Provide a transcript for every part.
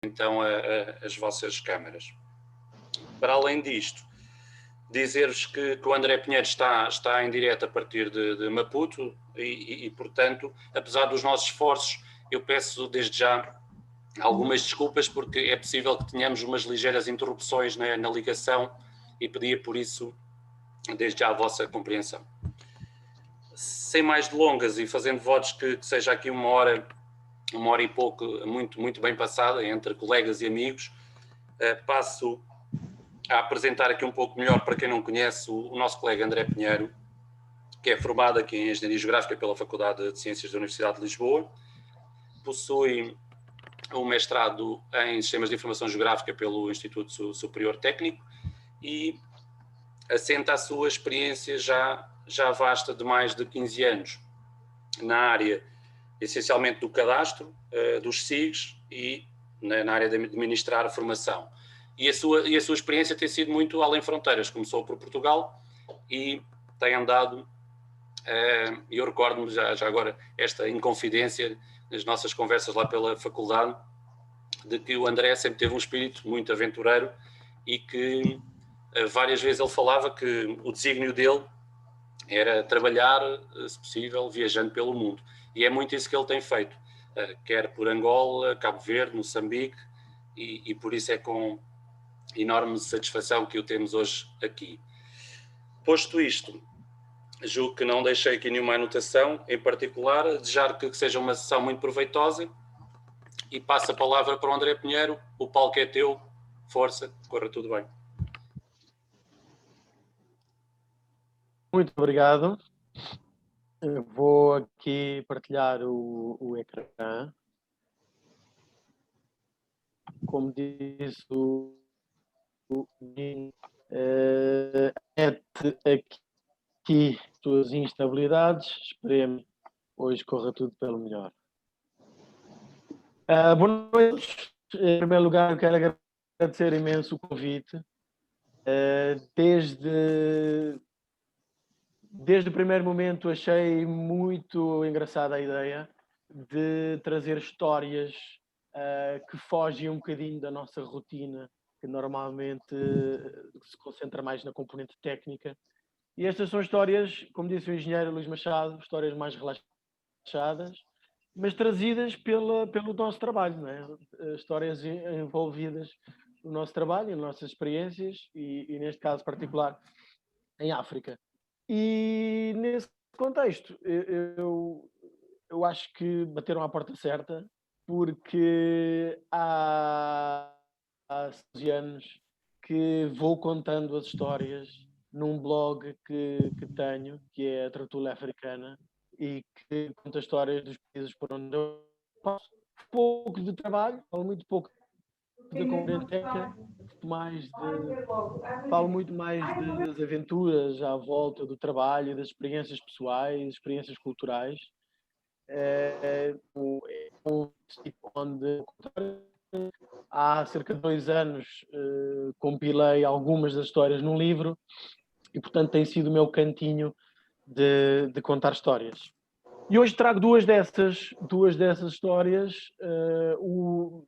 então as vossas câmaras. Para além disto, dizer-vos que o André Pinheiro está em direto a partir de Maputo e, portanto, apesar dos nossos esforços, eu peço desde já algumas desculpas, porque é possível que tenhamos umas ligeiras interrupções na ligação e pedia por isso desde já a vossa compreensão. Sem mais delongas e fazendo votos que seja aqui uma hora e pouco muito bem passada entre colegas e amigos, passo a apresentar aqui um pouco melhor, para quem não conhece, o nosso colega André Pinheiro, que é formado aqui em Engenharia Geográfica pela Faculdade de Ciências da Universidade de Lisboa, possui um mestrado em Sistemas de Informação Geográfica pelo Instituto Superior Técnico e assenta a sua experiência já vasta de mais de 15 anos na área, essencialmente do cadastro, dos SIGs e na área de administrar a formação. E a sua experiência tem sido muito além fronteiras. Começou por Portugal e tem andado, e eu recordo-me já agora esta inconfidência nas nossas conversas lá pela faculdade, de que o André sempre teve um espírito muito aventureiro e que várias vezes ele falava que o desígnio dele era trabalhar, se possível, viajando pelo mundo. E é muito isso que ele tem feito, quer por Angola, Cabo Verde, Moçambique, e por isso é com enorme satisfação que o temos hoje aqui. Posto isto, julgo que não deixei aqui nenhuma anotação em particular, desejar que seja uma sessão muito proveitosa e passo a palavra para o André Pinheiro. O palco é teu, força, corra tudo bem. Muito obrigado. Eu vou aqui partilhar o ecrã. Como disse o aqui suas instabilidades, esperemos hoje corra tudo pelo melhor. Boa noite. Em primeiro lugar, eu quero agradecer imenso o convite. Desde o primeiro momento achei muito engraçada a ideia de trazer histórias que fogem um bocadinho da nossa rotina, que normalmente se concentra mais na componente técnica. E estas são histórias, como disse o engenheiro Luís Machado, histórias mais relaxadas, mas trazidas pelo nosso trabalho, não é? Histórias envolvidas no nosso trabalho, nas nossas experiências e neste caso particular, em África. E nesse contexto, eu acho que bateram à porta certa, porque há 12 anos que vou contando as histórias num blog que tenho, que é a Tertúlia Africana, e que conta histórias dos países por onde eu passo. Pouco de trabalho, falo muito pouco da componente técnica, falo muito mais das aventuras à volta do trabalho, das experiências pessoais, experiências culturais. Onde há cerca de 2 anos compilei algumas das histórias num livro e, portanto, tem sido o meu cantinho de contar histórias. E hoje trago duas dessas histórias,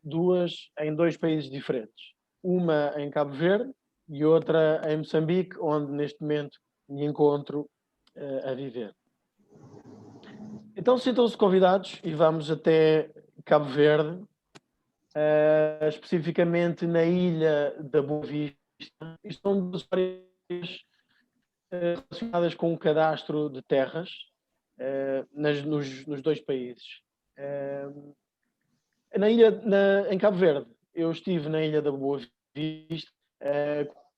duas em 2 países diferentes. Uma em Cabo Verde e outra em Moçambique, onde neste momento me encontro a viver. Então sintam-se convidados e vamos até Cabo Verde, especificamente na ilha da Boa Vista. Isto são duas histórias relacionadas com o cadastro de terras nos 2 países. Em Cabo Verde, eu estive na ilha da Boa Vista,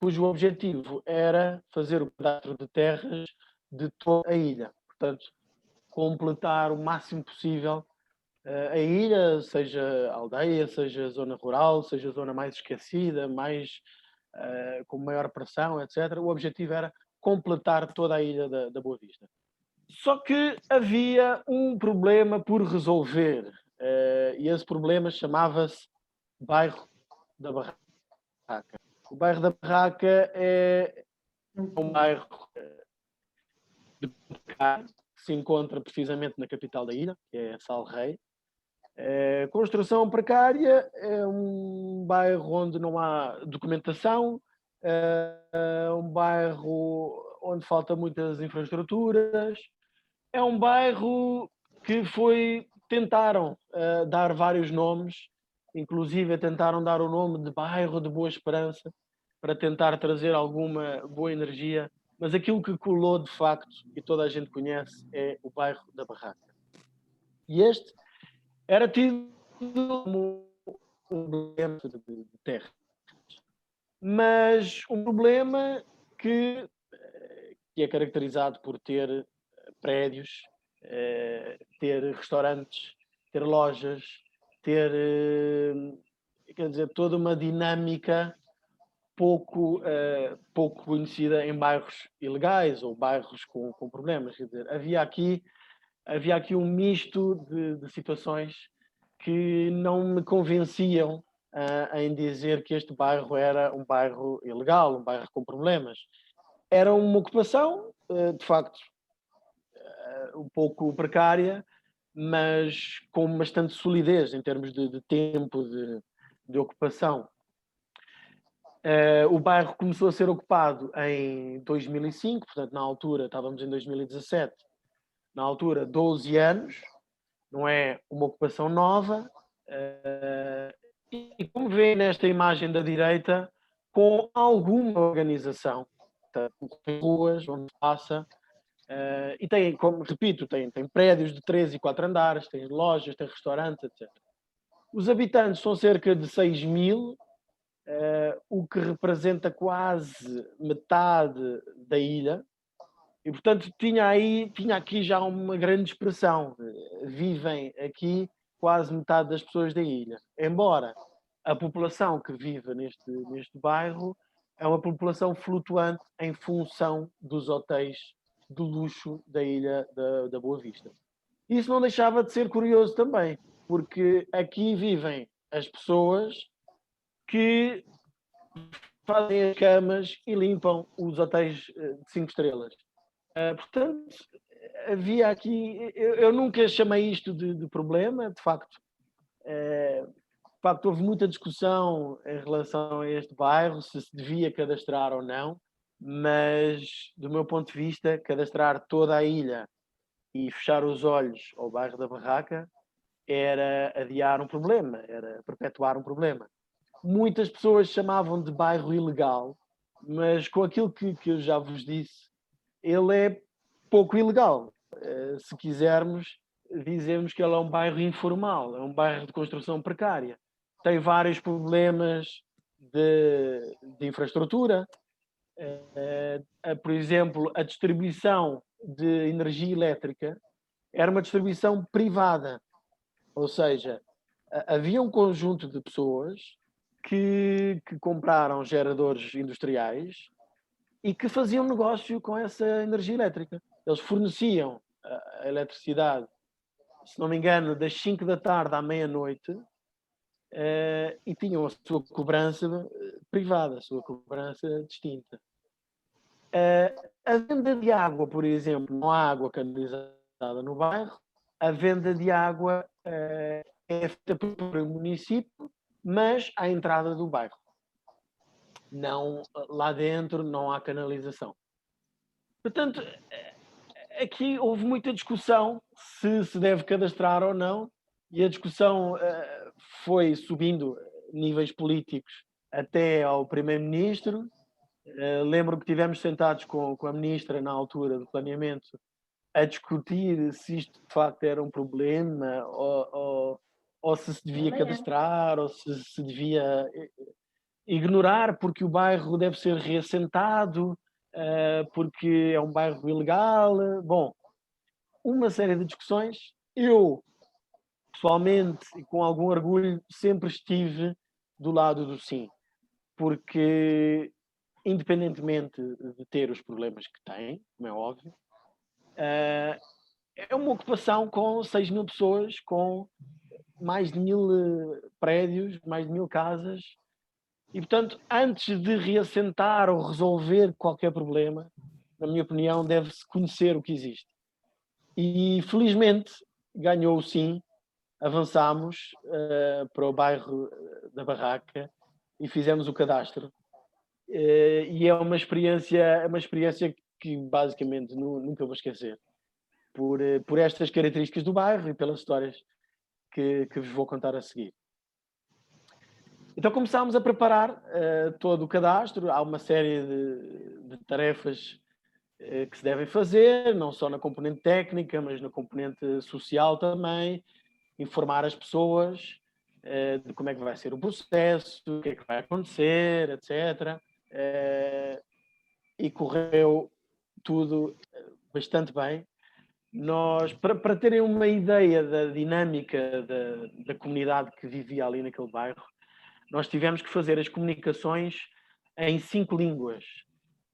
cujo objetivo era fazer o cadastro de terras de toda a ilha. Portanto, completar o máximo possível a ilha, seja aldeia, seja zona rural, seja zona mais esquecida, com maior pressão, etc. O objetivo era completar toda a ilha da Boa Vista. Só que havia um problema por resolver, e esse problema chamava-se Bairro da Barraca. O Bairro da Barraca é um bairro que se encontra precisamente na capital da ilha, que é Sal Rei, Construção precária é um bairro onde não há documentação, é um bairro onde falta muitas infraestruturas, é um bairro que tentaram dar vários nomes, inclusive tentaram dar o nome de bairro de Boa Esperança, para tentar trazer alguma boa energia, mas aquilo que colou de facto, e toda a gente conhece, é o bairro da Barraca. E este era tido como um problema de terra, mas um problema que é caracterizado por ter prédios, ter restaurantes, ter lojas, ter, quer dizer, toda uma dinâmica pouco conhecida em bairros ilegais ou bairros com problemas. Quer dizer, havia aqui um misto de situações que não me convenciam em dizer que este bairro era um bairro ilegal, um bairro com problemas. Era uma ocupação, de facto, um pouco precária, mas com bastante solidez em termos de tempo de ocupação. O bairro começou a ser ocupado em 2005, portanto, na altura, estávamos em 2017, na altura, 12 anos, não é uma ocupação nova, e como vê nesta imagem da direita, com alguma organização, tem ruas onde passa, e tem, como repito, tem prédios de 3 e 4 andares, tem lojas, tem restaurantes, etc. Os habitantes são cerca de 6.000, o que representa quase metade da ilha, e portanto tinha aqui já uma grande expressão. Vivem aqui quase metade das pessoas da ilha, embora a população que vive neste bairro é uma população flutuante em função dos hotéis de luxo da ilha da Boa Vista. Isso não deixava de ser curioso também, porque aqui vivem as pessoas que fazem as camas e limpam os hotéis de 5 estrelas. Portanto, havia aqui... Eu nunca chamei isto de problema, de facto. De facto, houve muita discussão em relação a este bairro, se devia cadastrar ou não, mas, do meu ponto de vista, cadastrar toda a ilha e fechar os olhos ao bairro da Barraca era adiar um problema, era perpetuar um problema. Muitas pessoas chamavam de bairro ilegal, mas com aquilo que eu já vos disse, ele é pouco ilegal. Se quisermos, dizemos que ele é um bairro informal, é um bairro de construção precária. Tem vários problemas de infraestrutura. Por exemplo, a distribuição de energia elétrica era uma distribuição privada. Ou seja, havia um conjunto de pessoas que compraram geradores industriais e que faziam negócio com essa energia elétrica. Eles forneciam a eletricidade, se não me engano, das 5 da tarde à meia-noite, e tinham a sua cobrança privada, a sua cobrança distinta. A venda de água, por exemplo, não há água canalizada no bairro, a venda de água é feita pelo município, mas à entrada do bairro. Não, lá dentro não há canalização. Portanto, aqui houve muita discussão se deve cadastrar ou não, e a discussão foi subindo níveis políticos até ao primeiro-ministro. Lembro que estivemos sentados com a ministra na altura do planeamento a discutir se isto de facto era um problema ou se devia cadastrar ou se devia ignorar porque o bairro deve ser reassentado, porque é um bairro ilegal. Bom, uma série de discussões. Eu, pessoalmente, e com algum orgulho, sempre estive do lado do sim, porque independentemente de ter os problemas que tem, como é óbvio, é uma ocupação com 6.000 pessoas, com mais de 1.000 prédios, mais de 1.000 casas, e portanto, antes de reassentar ou resolver qualquer problema, na minha opinião, deve-se conhecer o que existe. E felizmente ganhou o sim, avançámos para o bairro da Barraca e fizemos o cadastro. E é uma experiência que basicamente nunca vou esquecer, por estas características do bairro e pelas histórias que vos vou contar a seguir. Então começámos a preparar todo o cadastro. Há uma série de tarefas que se devem fazer, não só na componente técnica, mas na componente social também, informar as pessoas de como é que vai ser o processo, o que é que vai acontecer, etc. E correu tudo bastante bem. Nós, para terem uma ideia da dinâmica da comunidade que vivia ali naquele bairro, nós tivemos que fazer as comunicações em 5 línguas,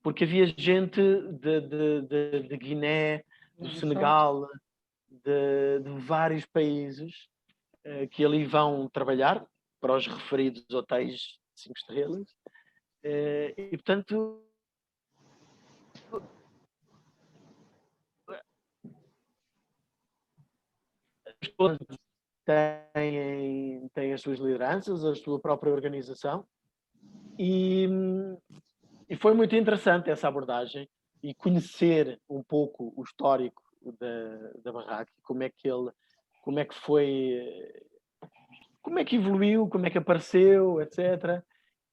porque havia gente de Guiné, do Senegal, de vários países que ali vão trabalhar para os referidos hotéis 5 estrelas. E, portanto, as pessoas têm as suas lideranças, a sua própria organização, e foi muito interessante essa abordagem e conhecer um pouco o histórico da Barraca, como é que foi, como é que evoluiu, como é que apareceu, etc.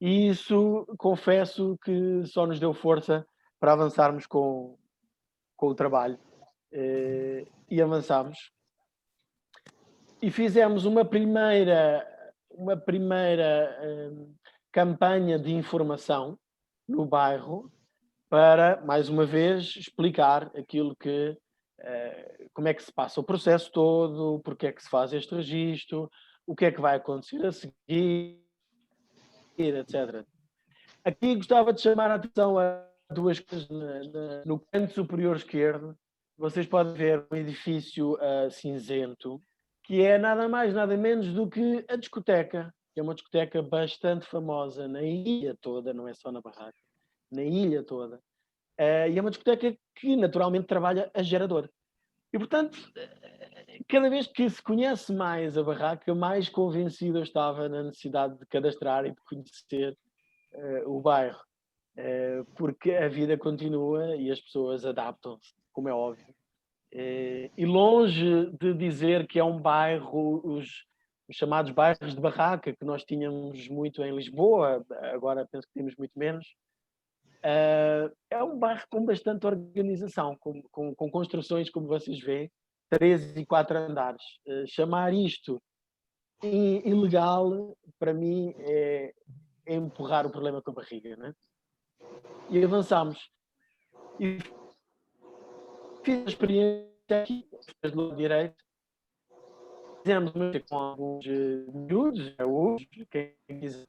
E isso, confesso que só nos deu força para avançarmos com o trabalho. E avançámos. E fizemos uma primeira campanha de informação no bairro para, mais uma vez, explicar aquilo que, como é que se passa o processo todo, porque é que se faz este registro, o que é que vai acontecer a seguir, etc. Aqui gostava de chamar a atenção a 2 coisas. No canto superior esquerdo, vocês podem ver um edifício cinzento, que é nada mais, nada menos do que a discoteca, que é uma discoteca bastante famosa na ilha toda, não é só na Barraca, na ilha toda. E é uma discoteca que naturalmente trabalha a gerador. E, portanto, cada vez que se conhece mais a Barraca, mais convencido eu estava na necessidade de cadastrar e de conhecer o bairro. Porque a vida continua e as pessoas adaptam-se, como é óbvio. E longe de dizer que é um bairro, os chamados bairros de barraca, que nós tínhamos muito em Lisboa, agora penso que temos muito menos, é um bairro com bastante organização, com construções, como vocês veem, 3 e 4 andares. Chamar isto ilegal, para mim, é empurrar o problema com a barriga, não é? E avançámos. E fiz a experiência aqui, do lado direito. Fizemos com alguns miúdos, hoje, quem quiser,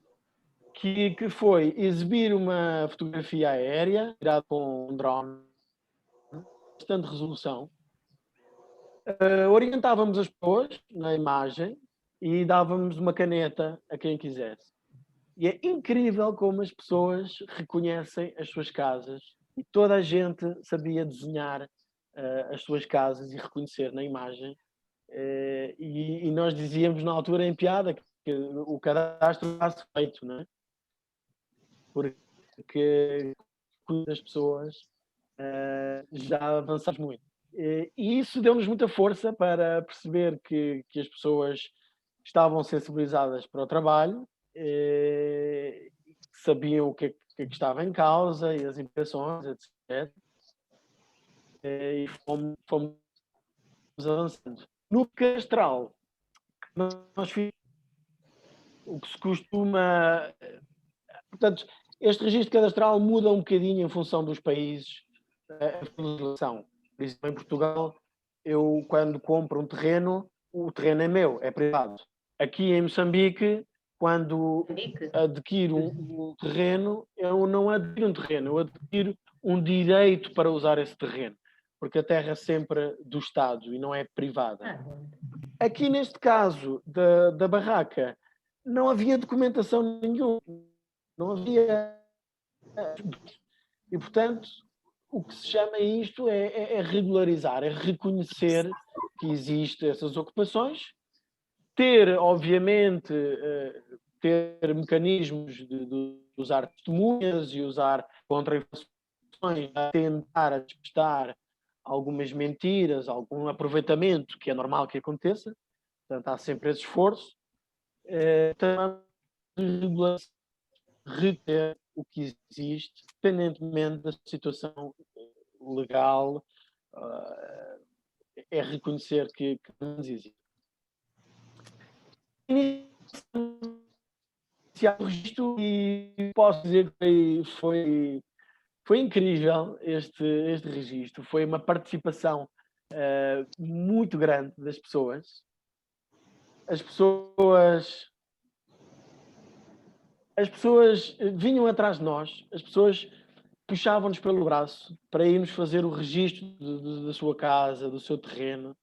que foi exibir uma fotografia aérea tirada com um drone, bastante resolução. Orientávamos as pessoas na imagem e dávamos uma caneta a quem quisesse. E é incrível como as pessoas reconhecem as suas casas e toda a gente sabia desenhar as suas casas e reconhecer na imagem. E nós dizíamos na altura em piada que o cadastro está feito, não é? Porque as pessoas já avançamos muito. E isso deu-nos muita força para perceber que as pessoas estavam sensibilizadas para o trabalho, sabiam o que é que estava em causa e as impressões, etc. E fomos avançando. No cadastral, nós fizemos o que se costuma... Portanto, este registro cadastral muda um bocadinho em função dos países, a legislação. Por exemplo, em Portugal, eu quando compro um terreno, o terreno é meu, é privado. Aqui em Moçambique, quando adquiro um terreno, eu não adquiro um terreno, eu adquiro um direito para usar esse terreno, porque a terra é sempre do Estado e não é privada. Aqui neste caso da barraca, não havia documentação nenhuma, não havia... E, portanto, o que se chama isto é regularizar, é reconhecer que existem essas ocupações ter, obviamente, ter mecanismos de usar testemunhas e usar contra-informações, a tentar a despistar algumas mentiras, algum aproveitamento, que é normal que aconteça. Portanto, há sempre esse esforço. Reter o que existe, independentemente da situação legal, é reconhecer que não existe. Iniciar o registro, e posso dizer que foi incrível este registro. Foi uma participação muito grande das pessoas. As pessoas vinham atrás de nós, as pessoas puxavam-nos pelo braço para irmos fazer o registro da sua casa, do seu terreno,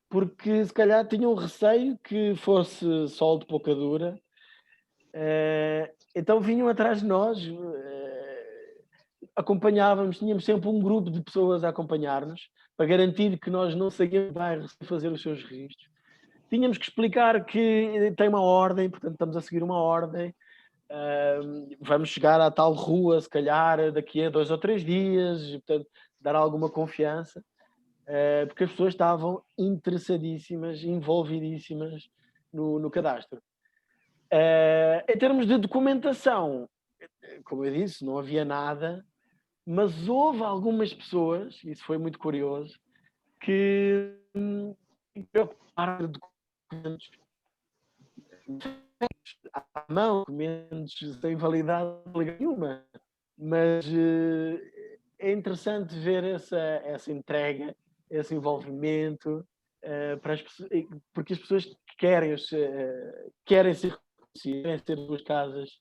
porque se calhar tinham receio que fosse sol de pouca dura. Então vinham atrás de nós, acompanhávamos, tínhamos sempre um grupo de pessoas a acompanhar-nos para garantir que nós não saíamos do bairro sem fazer os seus registros. Tínhamos que explicar que tem uma ordem, portanto estamos a seguir uma ordem. Vamos chegar à tal rua, se calhar, daqui a 2 ou 3 dias, e, portanto, dar alguma confiança, porque as pessoas estavam interessadíssimas, envolvidíssimas no cadastro. Em termos de documentação, como eu disse, não havia nada, mas houve algumas pessoas, isso foi muito curioso, que preocuparam de documentos à mão, documentos sem validade nenhuma. Mas é interessante ver essa entrega, esse envolvimento, para as pessoas, porque as pessoas querem ser reconhecidas, querem ter suas casas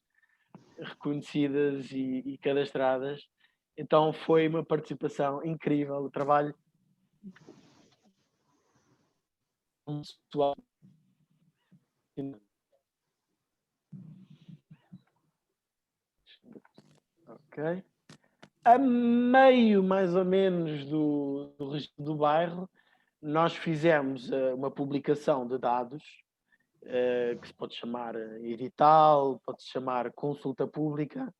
reconhecidas e cadastradas. Então foi uma participação incrível, o trabalho pessoal. Ok. A meio, mais ou menos, do registro do bairro, nós fizemos uma publicação de dados, que se pode chamar edital, pode-se chamar consulta pública,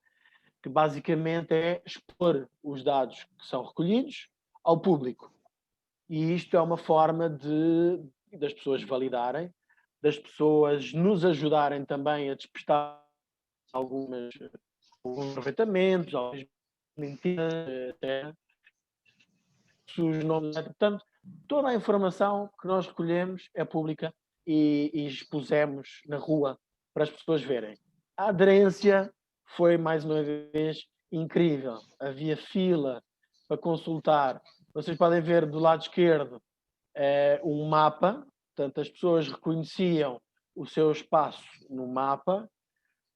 que basicamente é expor os dados que são recolhidos ao público. E isto é uma forma das pessoas validarem, das pessoas nos ajudarem também a despistar alguns aproveitamentos, algumas mentiras, até os nomes. Portanto, toda a informação que nós recolhemos é pública e expusemos na rua para as pessoas verem. A aderência foi, mais uma vez, incrível. Havia fila para consultar. Vocês podem ver do lado esquerdo um mapa, portanto, as pessoas reconheciam o seu espaço no mapa,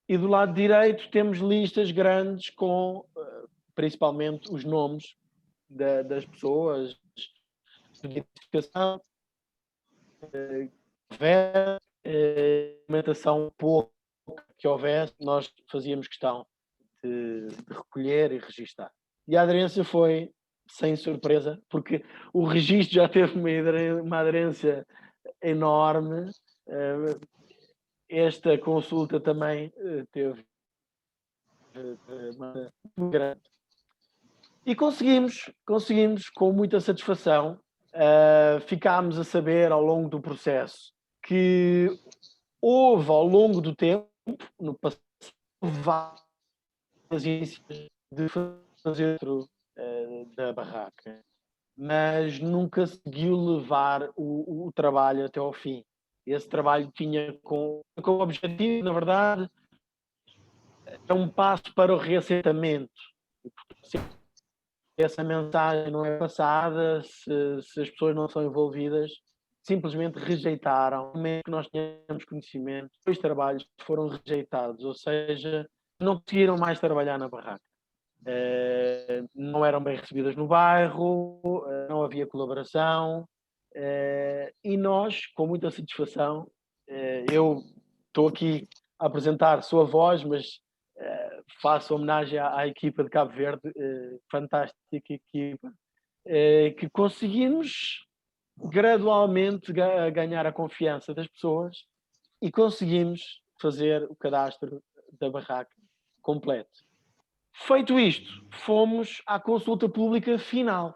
e do lado direito temos listas grandes com, principalmente, os nomes das pessoas, identificação, documentação pouco que houvesse, nós fazíamos questão de recolher e registar. E a aderência foi sem surpresa, porque o registro já teve uma aderência enorme. Esta consulta também teve uma grande. E conseguimos com muita satisfação. Ficámos a saber ao longo do processo que houve, ao longo do tempo, no passado, várias iniciativas de fazer dentro da barraca, mas nunca conseguiu levar o trabalho até ao fim. Esse trabalho tinha como objetivo, na verdade, é um passo para o reassentamento. Se essa mensagem não é passada, se as pessoas não são envolvidas, simplesmente rejeitaram, mesmo que nós tenhamos conhecimento, os trabalhos foram rejeitados, ou seja, não conseguiram mais trabalhar na barraca. Não eram bem recebidas no bairro, não havia colaboração, e nós, com muita satisfação, eu estou aqui a apresentar sua voz, mas faço homenagem à equipa de Cabo Verde, fantástica equipa, que conseguimos gradualmente ganhar a confiança das pessoas e conseguimos fazer o cadastro da barraca completo. Feito isto, fomos à consulta pública final,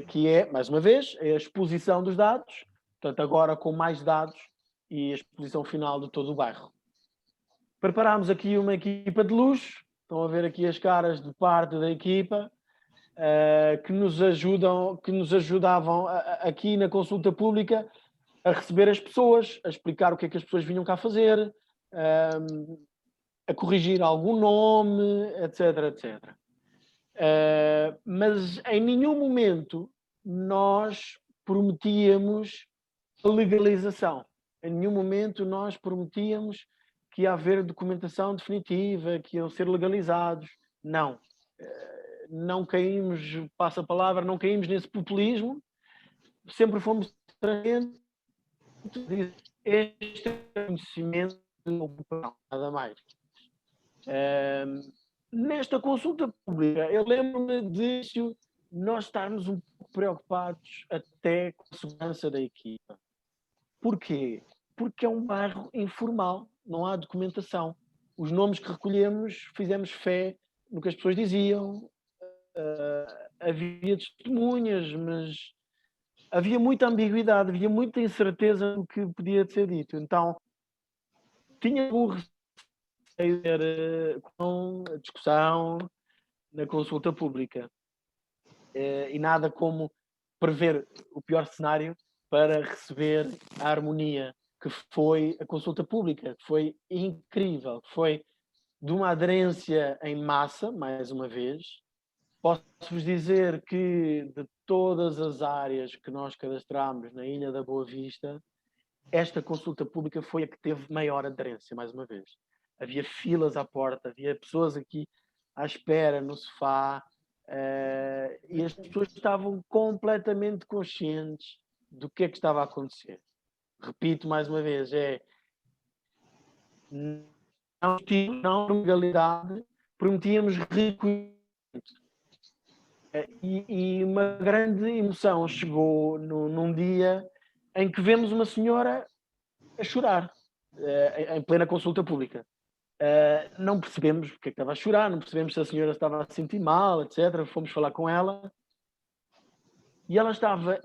que é, mais uma vez, a exposição dos dados, portanto, agora com mais dados e a exposição final de todo o bairro. Preparámos aqui uma equipa de luxo, estão a ver aqui as caras de parte da equipa, que nos ajudavam aqui na consulta pública a receber as pessoas, a explicar o que é que as pessoas vinham cá fazer, a corrigir algum nome, etc, etc. Mas em nenhum momento nós prometíamos a legalização. Em nenhum momento nós prometíamos que ia haver documentação definitiva, que iam ser legalizados. Não. Não caímos, passa a palavra, não caímos nesse populismo. Sempre fomos transparentes. Este é o conhecimento, nada mais. Nesta consulta pública, eu lembro-me de nós estarmos um pouco preocupados até com a segurança da equipa. Porquê? Porque é um bairro informal, não há documentação. Os nomes que recolhemos, fizemos fé no que as pessoas diziam, havia testemunhas, mas havia muita ambiguidade, havia muita incerteza no que podia ser dito. Então, tinha um receio com a discussão na consulta pública. E nada como prever o pior cenário para receber a harmonia que foi a consulta pública, que foi incrível, que foi de uma aderência em massa, mais uma vez. Posso-vos dizer que de todas as áreas que nós cadastramos na Ilha da Boa Vista, esta consulta pública foi a que teve maior aderência, mais uma vez. Havia filas à porta, havia pessoas aqui à espera no sofá, e as pessoas estavam completamente conscientes do que é que estava a acontecer. Repito mais uma vez, não legalidade, prometíamos reconhecimento. E uma grande emoção chegou num dia em que vemos uma senhora a chorar, em plena consulta pública. Não percebemos porque é que estava a chorar, não percebemos se a senhora estava a sentir mal, etc. Fomos falar com ela e ela estava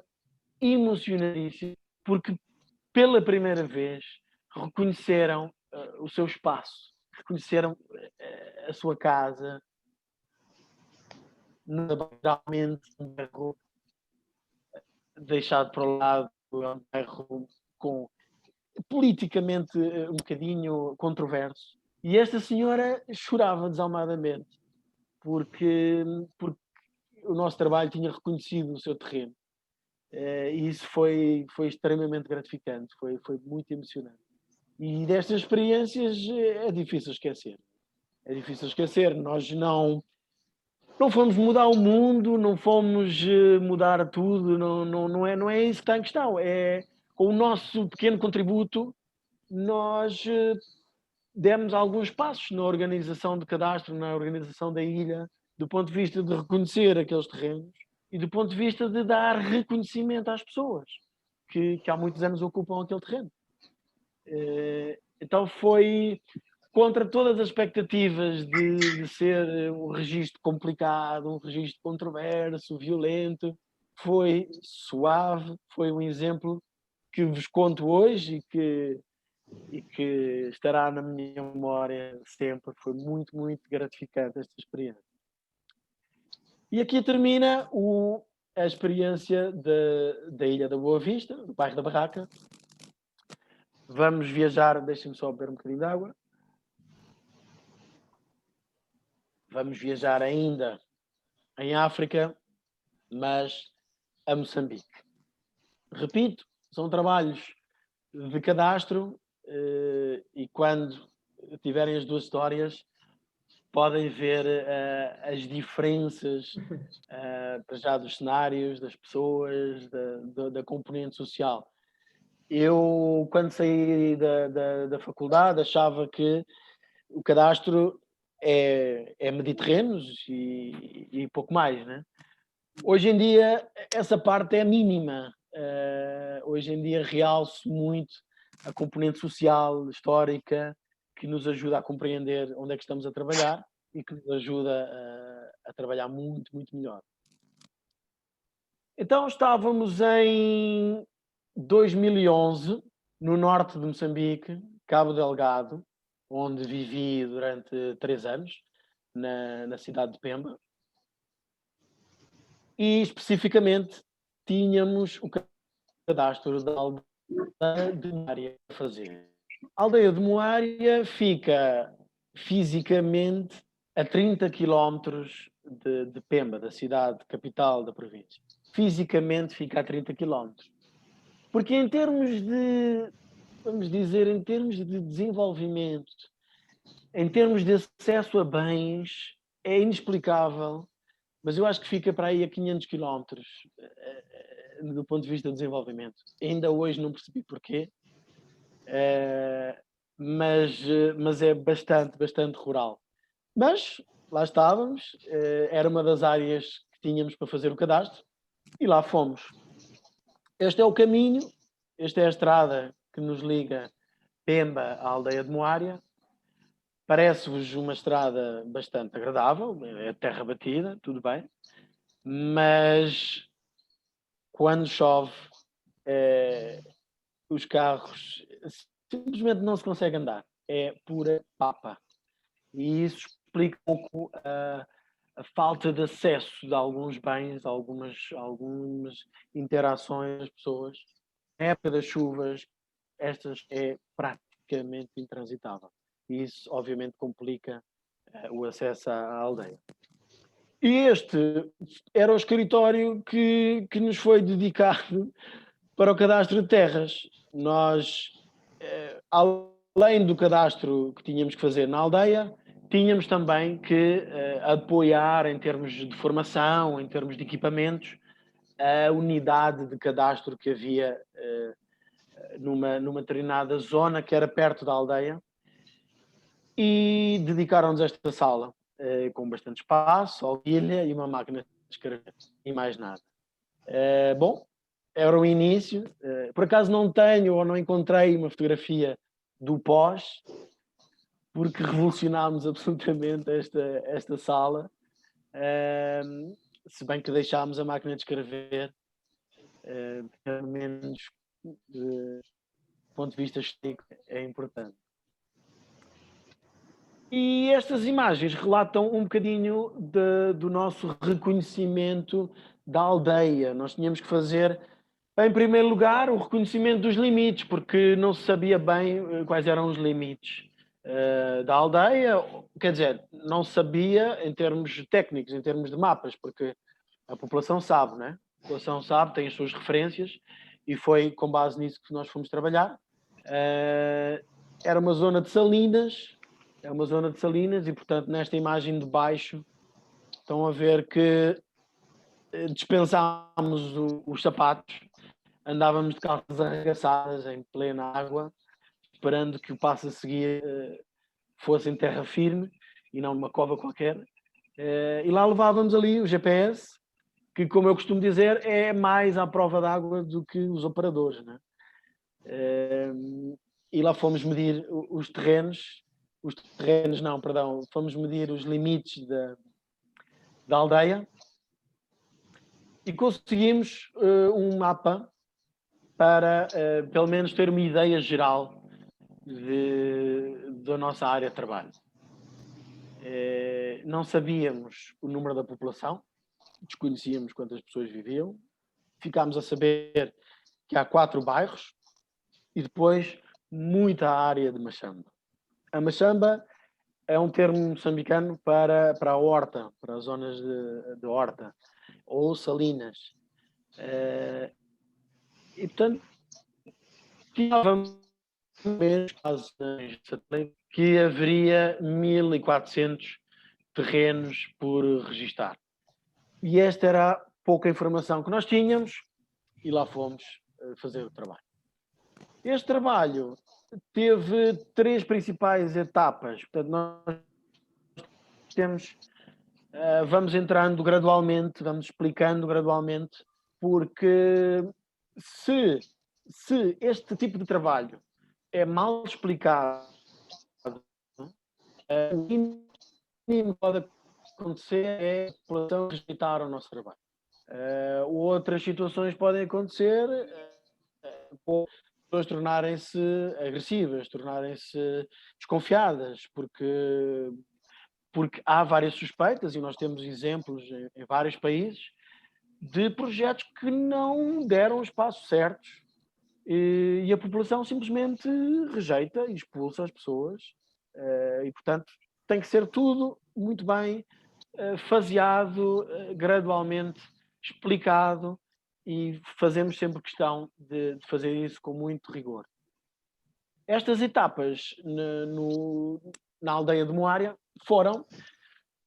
emocionadíssima porque pela primeira vez reconheceram o seu espaço, reconheceram a sua casa, naturalmente um bairro deixado para o lado, um bairro politicamente um bocadinho controverso. E esta senhora chorava desalmadamente porque o nosso trabalho tinha reconhecido o seu terreno. E isso foi extremamente gratificante, foi muito emocionante. E destas experiências é difícil esquecer. É difícil esquecer. Nós não fomos mudar o mundo, não fomos mudar tudo, não é isso que está em questão. É, com o nosso pequeno contributo, nós demos alguns passos na organização de cadastro, na organização da ilha, do ponto de vista de reconhecer aqueles terrenos e do ponto de vista de dar reconhecimento às pessoas que há muitos anos ocupam aquele terreno. Então foi contra todas as expectativas de ser um registro complicado, um registro controverso, violento. Foi suave, foi um exemplo que vos conto hoje e que estará na minha memória sempre. Foi muito, muito gratificante esta experiência. E aqui termina a experiência da Ilha da Boa Vista, do bairro da Barraca. Vamos viajar, deixem-me só beber um bocadinho de água. Vamos viajar ainda em África, mas a Moçambique. Repito, são trabalhos de cadastro e quando tiverem as duas histórias podem ver as diferenças já dos cenários, das pessoas, da componente social. Eu, quando saí da faculdade, achava que o cadastro é medir terrenos e pouco mais, né? Hoje em dia, essa parte é mínima. Hoje em dia, realço muito a componente social, histórica, que nos ajuda a compreender onde é que estamos a trabalhar e que nos ajuda a trabalhar muito, muito melhor. Então estávamos em 2011, no norte de Moçambique, Cabo Delgado, onde vivi durante 3 anos, na cidade de Pemba. E, especificamente, tínhamos o cadastro da aldeia de Moária a fazer. A aldeia de Moária fica fisicamente a 30 quilómetros de Pemba, da cidade capital da província. Fisicamente fica a 30 quilómetros. Porque em termos de, vamos dizer, em termos de desenvolvimento, em termos de acesso a bens, é inexplicável, mas eu acho que fica para aí a 500 quilómetros do ponto de vista de desenvolvimento. Ainda hoje não percebi porquê, mas é bastante rural. Mas lá estávamos, era uma das áreas que tínhamos para fazer o cadastro e lá fomos. Este é o caminho, esta é a estrada que nos liga Pemba à aldeia de Moária. Parece-vos uma estrada bastante agradável, é terra batida, tudo bem, mas quando chove, os carros simplesmente não se consegue andar. É pura papa. E isso explica um pouco a falta de acesso de alguns bens, algumas interações das pessoas. Na época das chuvas, estas é praticamente intransitável. E isso, obviamente, complica o acesso à aldeia. E este era o escritório que nos foi dedicado para o cadastro de terras. Nós, além do cadastro que tínhamos que fazer na aldeia, tínhamos também que apoiar em termos de formação, em termos de equipamentos, a unidade de cadastro que havia numa determinada zona que era perto da aldeia, e dedicaram-nos esta sala com bastante espaço, alquilha e uma máquina de escrever, e mais nada. Bom, era o início. Por acaso não tenho ou não encontrei uma fotografia do pós, porque revolucionámos absolutamente esta sala, se bem que deixámos a máquina de escrever, pelo menos do ponto de vista estético, é importante. E estas imagens relatam um bocadinho do nosso reconhecimento da aldeia. Nós tínhamos que fazer, em primeiro lugar, o reconhecimento dos limites, porque não se sabia bem quais eram os limites da aldeia. Quer dizer, não sabia em termos técnicos, em termos de mapas, porque a população sabe, né? A população sabe, tem as suas referências, e foi com base nisso que nós fomos trabalhar. Era uma zona de salinas, e, portanto, nesta imagem de baixo, estão a ver que dispensámos os sapatos, andávamos de calças arregaçadas em plena água, esperando que o passo a seguir fosse em terra firme e não numa cova qualquer. E lá levávamos ali o GPS, que, como eu costumo dizer, é mais à prova d'água do que os operadores, né? E lá fomos medir os terrenos, fomos medir os limites da aldeia e conseguimos um mapa para, pelo menos, ter uma ideia geral da nossa área de trabalho. Não sabíamos o número da população, desconhecíamos quantas pessoas viviam, ficámos a saber que há 4 bairros e depois muita área de machamba. A machamba é um termo moçambicano para a horta, para as zonas de horta, ou salinas. E, portanto, tínhamos que haveria 1400 terrenos por registar. E esta era a pouca informação que nós tínhamos, e lá fomos fazer o trabalho. Este trabalho teve 3 principais etapas. Portanto, nós vamos entrando gradualmente, vamos explicando gradualmente, porque se este tipo de trabalho é mal explicado, o mínimo que pode acontecer é a população rejeitar o nosso trabalho. Outras situações podem acontecer, pessoas tornarem-se agressivas, tornarem-se desconfiadas, porque há várias suspeitas, e nós temos exemplos em vários países, de projetos que não deram os passos certos e a população simplesmente rejeita e expulsa as pessoas. E, portanto, tem que ser tudo muito bem faseado, gradualmente explicado, e fazemos sempre questão de fazer isso com muito rigor. Estas etapas na aldeia de Moária foram,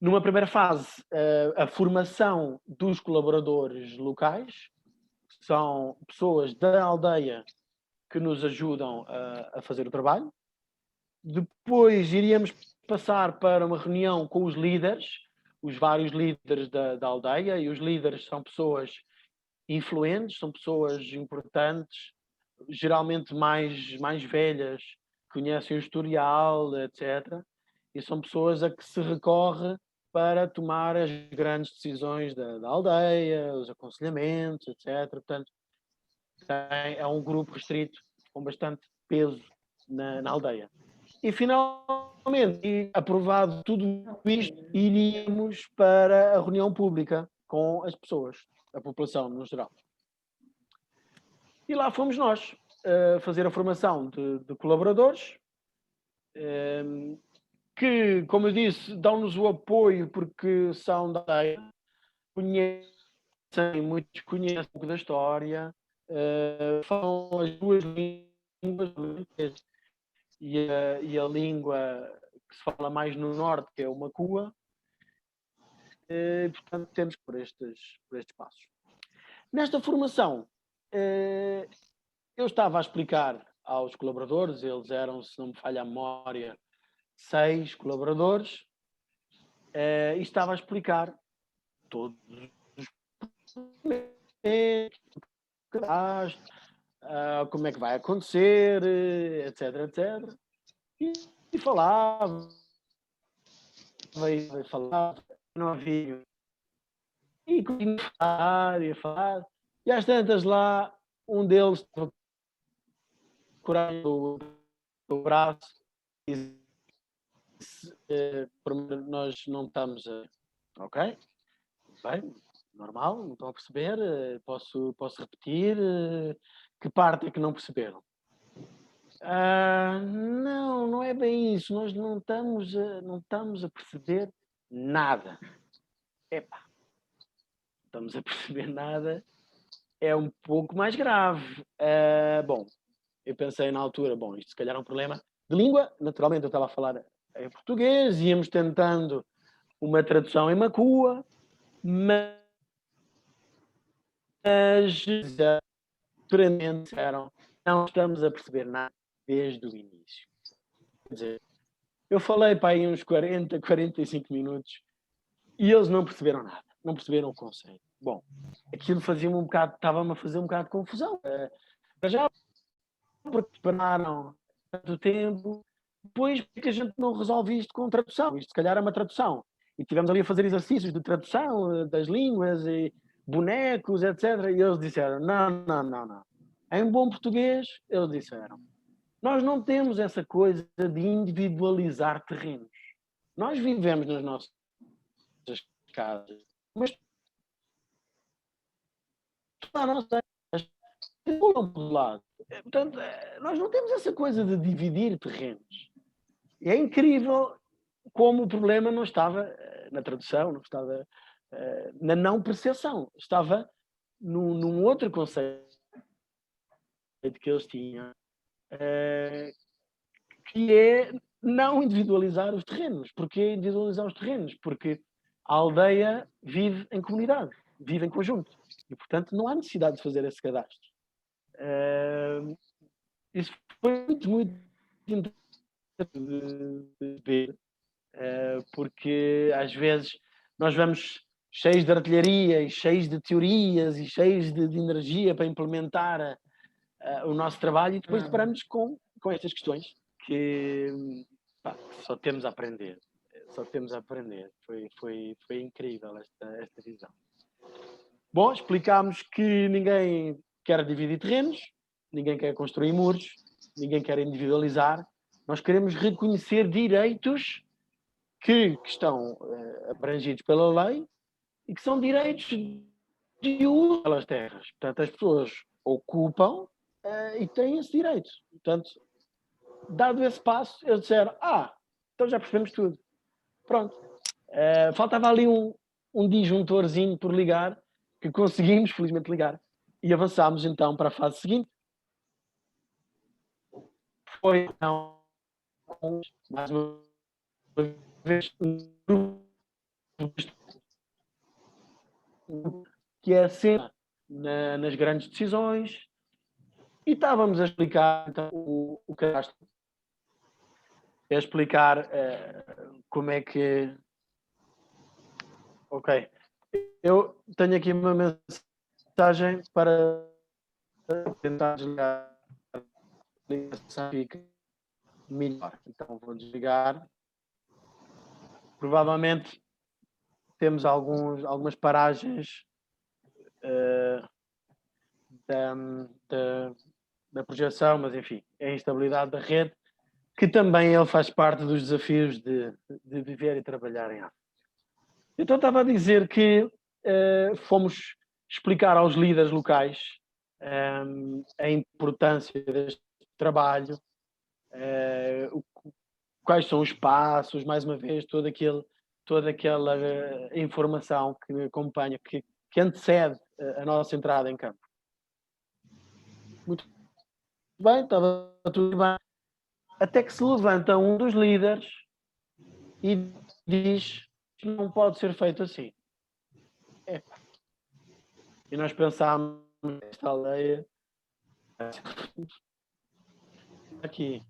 numa primeira fase, a formação dos colaboradores locais, que são pessoas da aldeia que nos ajudam a fazer o trabalho. Depois iríamos passar para uma reunião com os líderes, os vários líderes da aldeia, e os líderes são pessoas influentes, são pessoas importantes, geralmente mais velhas, conhecem o historial, etc. E são pessoas a que se recorre para tomar as grandes decisões da aldeia, os aconselhamentos, etc. Portanto, é um grupo restrito com bastante peso na aldeia. E finalmente, aprovado tudo isto, iríamos para a reunião pública com as pessoas, a população no geral. E lá fomos nós fazer a formação de colaboradores, que, como eu disse, dão-nos o apoio porque são da aldeia, muitos conhecem um pouco da história, falam as duas línguas, e a língua que se fala mais no norte, que é o Macua. Portanto, temos por estes passos. Nesta formação, eu estava a explicar aos colaboradores, eles eram, se não me falha a memória, 6 colaboradores, e estava a explicar todos os como é que vai acontecer, etc, etc. E falava, não havia. E continuava a falar, e às tantas lá, um deles coragem do braço e disse, nós não estamos a... Ok? Bem, normal, não estão a perceber, posso repetir, que parte é que não perceberam? Não é bem isso, nós não estamos a perceber nada. Epá, não estamos a perceber nada, é um pouco mais grave. Bom, eu pensei na altura, bom, isto se calhar é um problema de língua, naturalmente eu estava a falar em português, íamos tentando uma tradução em Macua, mas disseram, não estamos a perceber nada desde o início. Quer dizer, eu falei para aí uns 40, 45 minutos e eles não perceberam nada, não perceberam o conceito. Bom, aquilo fazia-me um bocado, estava-me a fazer um bocado de confusão. Já prepararam tanto tempo, depois porque a gente não resolve isto com tradução? Isto se calhar é uma tradução. E tivemos ali a fazer exercícios de tradução das línguas e bonecos, etc. E eles disseram, não. Em bom português, eles disseram, nós não temos essa coisa de individualizar terrenos. Nós vivemos nas nossas casas, mas a nossa do lado. Portanto, nós não temos essa coisa de dividir terrenos. E é incrível como o problema não estava na tradução, não estava na não percepção, estava num outro conceito que eles tinham, que é não individualizar os terrenos. Porquê individualizar os terrenos? Porque a aldeia vive em comunidade, vive em conjunto. E, portanto, não há necessidade de fazer esse cadastro. Isso foi muito interessante de ver, porque às vezes nós vamos cheios de artilharia e cheios de teorias e cheios de energia para implementar o nosso trabalho, e depois deparamos com com estas questões que, pá, só temos a aprender. Só temos a aprender. Foi incrível esta visão. Bom, explicámos que ninguém quer dividir terrenos, ninguém quer construir muros, ninguém quer individualizar. Nós queremos reconhecer direitos que estão abrangidos pela lei e que são direitos de uso pelas terras. Portanto, as pessoas ocupam e têm esse direito. Portanto, dado esse passo, eles disseram, então já percebemos tudo. Pronto. Faltava ali um disjuntorzinho por ligar, que conseguimos, felizmente, ligar. E avançámos, então, para a fase seguinte. Foi, então, mais uma vez, um grupo que é sempre nas grandes decisões, e estávamos a explicar, então, o cadastro. A explicar como é que... Ok. Eu tenho aqui uma mensagem para tentar desligar a ligação, fica melhor. Então vou desligar. Provavelmente temos algumas paragens da projeção, mas enfim, é a instabilidade da rede, que também ele faz parte dos desafios de viver e trabalhar em África. Então estava a dizer que fomos explicar aos líderes locais a importância deste trabalho, quais são os passos, mais uma vez, toda aquela informação que acompanha, que antecede a nossa entrada em campo. Muito bem, estava tudo bem. Até que se levanta um dos líderes e diz que não pode ser feito assim. E nós pensámos nesta aldeia aqui.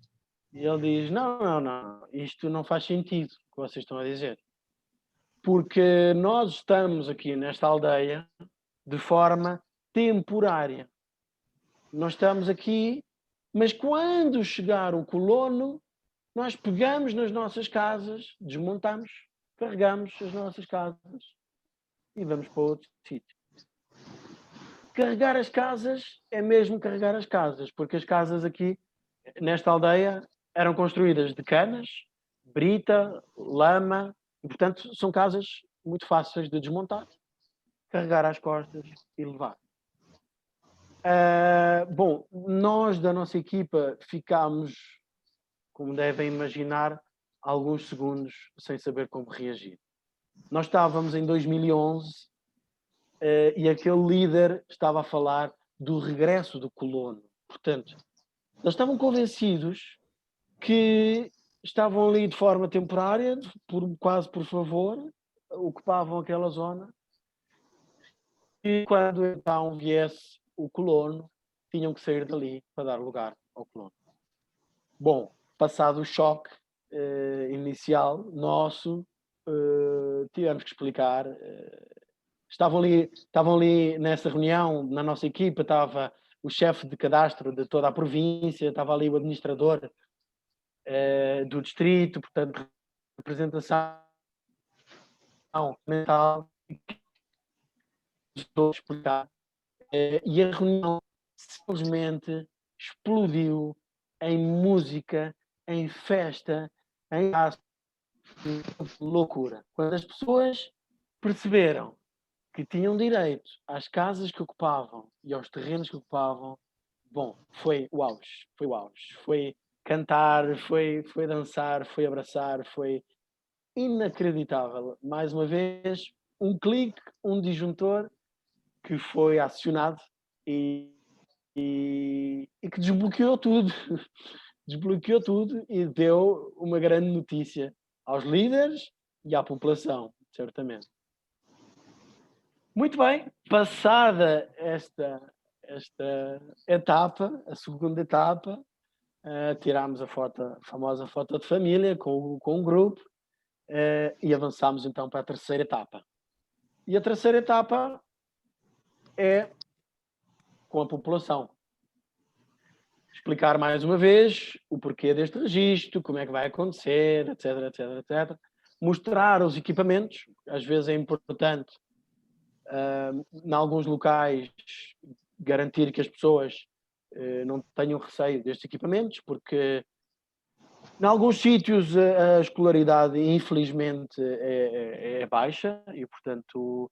E ele diz, não, isto não faz sentido o que vocês estão a dizer. Porque nós estamos aqui nesta aldeia de forma temporária. Nós estamos aqui, mas quando chegar o colono, nós pegamos nas nossas casas, desmontamos, carregamos as nossas casas e vamos para outro sítio. Carregar as casas é mesmo carregar as casas, porque as casas aqui, nesta aldeia, eram construídas de canas, brita, lama, e, portanto, são casas muito fáceis de desmontar, carregar às costas e levar. Bom, nós da nossa equipa ficámos, como devem imaginar, alguns segundos sem saber como reagir. Nós estávamos em 2011 e aquele líder estava a falar do regresso do colono. Portanto, eles estavam convencidos que estavam ali de forma temporária, quase por favor, ocupavam aquela zona, e quando então viesse o colono, tinham que sair dali para dar lugar ao colono. Bom, passado o choque inicial nosso, tivemos que explicar. Estavam ali nessa reunião, na nossa equipa, estava o chefe de cadastro de toda a província, estava ali o administrador do distrito, portanto, representação mental, estou a explicar. E a reunião simplesmente explodiu em música, em festa, em loucura. Quando as pessoas perceberam que tinham direito às casas que ocupavam e aos terrenos que ocupavam, bom, foi o auge. Foi cantar, foi dançar, foi abraçar, foi inacreditável. Mais uma vez, um clique, um disjuntor que foi acionado e que desbloqueou tudo. Desbloqueou tudo e deu uma grande notícia aos líderes e à população, certamente. Muito bem, passada esta etapa, a segunda etapa, tirámos a famosa foto de família com o grupo e avançámos então para a terceira etapa. E a terceira etapa é com a população. explicar mais uma vez o porquê deste registro, como é que vai acontecer, etc, etc, etc. Mostrar os equipamentos, às vezes é importante, em alguns locais, garantir que as pessoas não tenham receio destes equipamentos, porque em alguns sítios a escolaridade, infelizmente, é baixa e, portanto,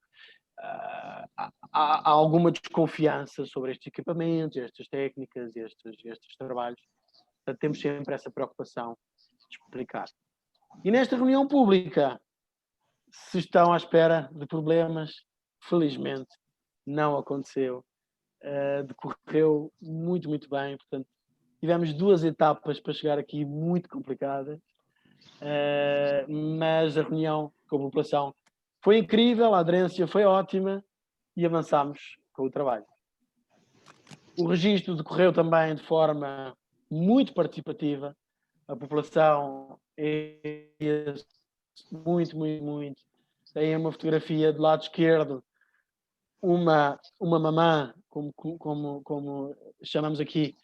há alguma desconfiança sobre estes equipamentos, estas técnicas, estes trabalhos. Portanto, temos sempre essa preocupação de explicar. E nesta reunião pública, se estão à espera de problemas, felizmente não aconteceu. Decorreu muito, muito bem. Portanto, tivemos 2 etapas para chegar aqui muito complicadas, mas a reunião com a população foi incrível, a aderência foi ótima e avançámos com o trabalho. O registro decorreu também de forma muito participativa. A população é muito, muito, muito. Tem uma fotografia do lado esquerdo, uma mamã, como chamamos aqui,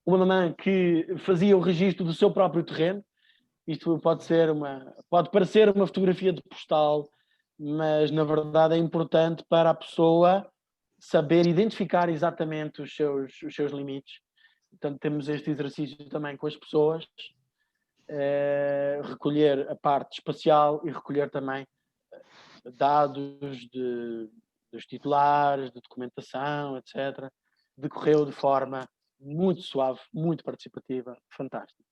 uma mamã que fazia o registro do seu próprio terreno. Isto pode parecer uma fotografia de postal, mas na verdade é importante para a pessoa saber identificar exatamente os seus limites. Portanto, temos este exercício também com as pessoas, recolher a parte espacial e recolher também dados dos titulares, de documentação, etc. Decorreu de forma muito suave, muito participativa, fantástica.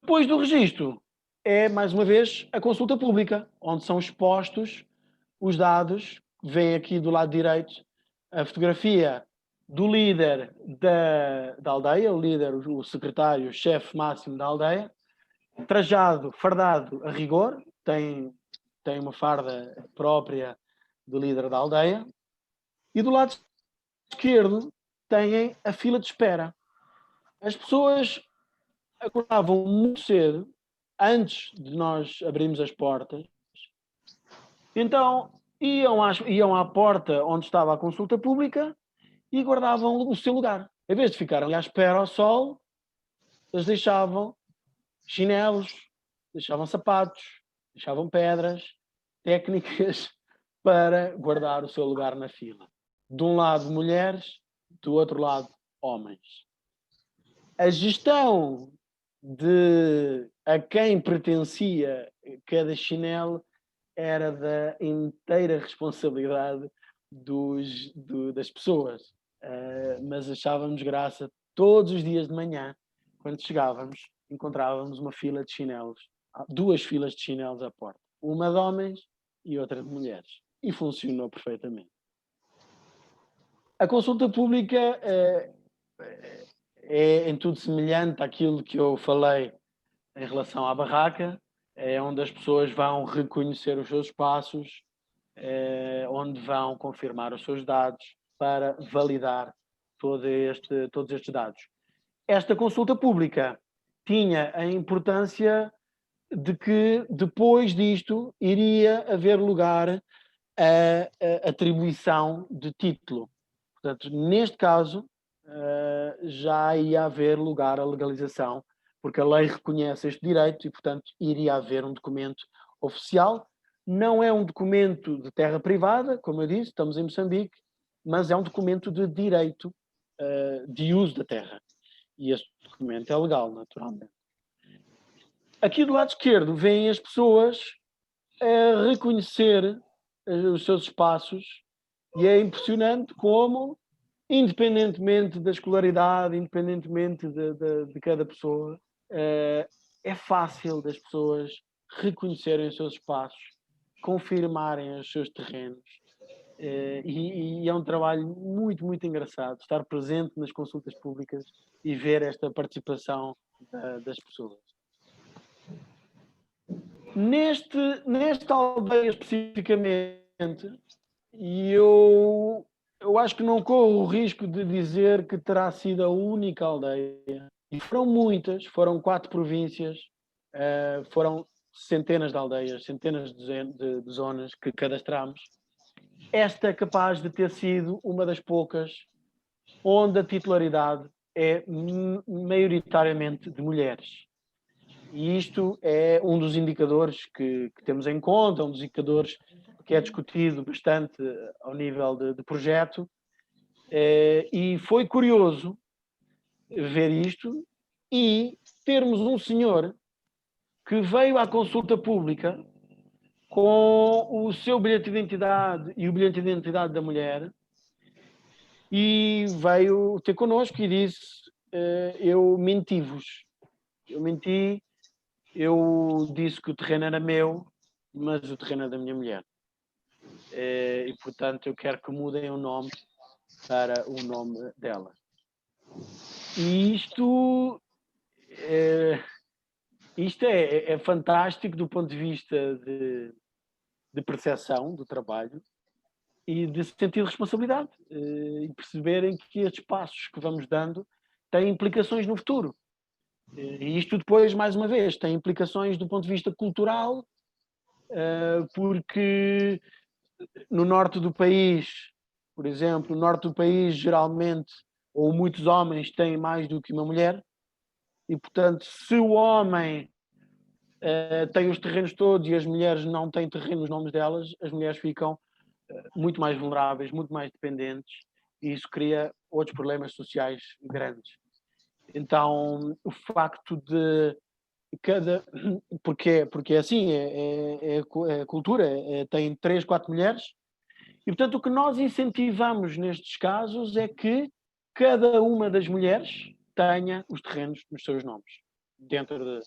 Depois do registro, é, mais uma vez, a consulta pública, onde são expostos os dados. Vem aqui do lado direito a fotografia do líder da aldeia, o líder, o secretário, o chefe máximo da aldeia, trajado, fardado a rigor, tem uma farda própria do líder da aldeia, e do lado esquerdo têm a fila de espera. As pessoas acordavam muito cedo, antes de nós abrirmos as portas, então iam à porta onde estava a consulta pública e guardavam o seu lugar. Em vez de ficarem à espera ao sol, eles deixavam chinelos, deixavam sapatos, deixavam pedras, técnicas para guardar o seu lugar na fila. De um lado, mulheres, do outro lado, homens. A gestão de a quem pertencia cada chinelo era da inteira responsabilidade das pessoas. Mas achávamos graça todos os dias de manhã, quando chegávamos, encontrávamos uma fila de chinelos, 2 filas de chinelos à porta, uma de homens e outra de mulheres, e funcionou perfeitamente. A consulta pública é em tudo semelhante àquilo que eu falei em relação à barraca, é onde as pessoas vão reconhecer os seus passos, onde vão confirmar os seus dados para validar todos estes dados. Esta consulta pública tinha a importância de que depois disto iria haver lugar a atribuição de título. Portanto, neste caso, já ia haver lugar à legalização, porque a lei reconhece este direito e, portanto, iria haver um documento oficial. Não é um documento de terra privada, como eu disse, estamos em Moçambique, mas é um documento de direito de uso da terra. E este documento é legal, naturalmente. Aqui do lado esquerdo vêm as pessoas a reconhecer os seus espaços e é impressionante como, independentemente da escolaridade, independentemente de cada pessoa, é fácil das pessoas reconhecerem os seus espaços, confirmarem os seus terrenos. E é um trabalho muito, muito engraçado estar presente nas consultas públicas e ver esta participação das pessoas. Nesta aldeia especificamente, e eu acho que não corro o risco de dizer que terá sido a única aldeia. E foram muitas, foram 4 províncias, foram centenas de aldeias, centenas de zonas que cadastramos. Esta é capaz de ter sido uma das poucas onde a titularidade é maioritariamente de mulheres. E isto é um dos indicadores que temos em conta, um dos indicadores que é discutido bastante ao nível de projeto. E foi curioso ver isto e termos um senhor que veio à consulta pública com o seu bilhete de identidade e o bilhete de identidade da mulher e veio ter connosco e disse: eu menti-vos, eu menti, eu disse que o terreno era meu, mas o terreno é da minha mulher. E, portanto, eu quero que mudem o nome para o nome dela. E isto é fantástico do ponto de vista de percepção do trabalho e de sentir de responsabilidade e perceberem que estes passos que vamos dando têm implicações no futuro. E isto depois, mais uma vez, tem implicações do ponto de vista cultural, porque no norte do país, por exemplo, no norte do país geralmente, ou muitos homens têm mais do que uma mulher, e portanto, se o homem tem os terrenos todos e as mulheres não têm terreno nos nomes delas, as mulheres ficam muito mais vulneráveis, muito mais dependentes, e isso cria outros problemas sociais grandes. Então, o facto de cada... Porque é assim, é cultura, tem 3, 4 mulheres, e portanto o que nós incentivamos nestes casos é que cada uma das mulheres tenha os terrenos nos seus nomes, dentro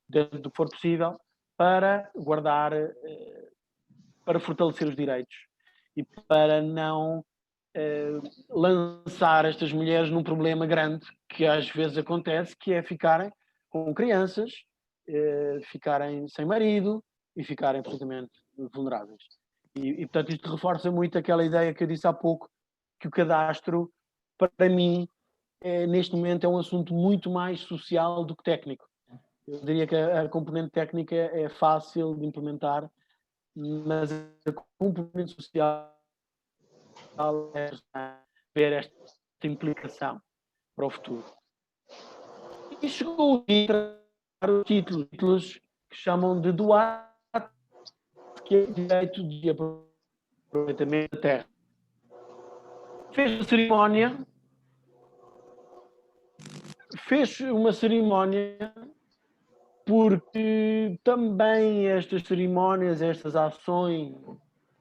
do que for possível, para guardar, para fortalecer os direitos e para não lançar estas mulheres num problema grande que às vezes acontece, que é ficarem com crianças, ficarem sem marido e ficarem absolutamente vulneráveis. E portanto isto reforça muito aquela ideia que eu disse há pouco, que o cadastro, para mim, neste momento é um assunto muito mais social do que técnico. Eu diria que a componente técnica é fácil de implementar, mas a componente social é ver esta implicação para o futuro. E chegou o dia de títulos que chamam de doar, que é o direito de aproveitamento da terra. Fez uma cerimónia porque também estas cerimónias, estas ações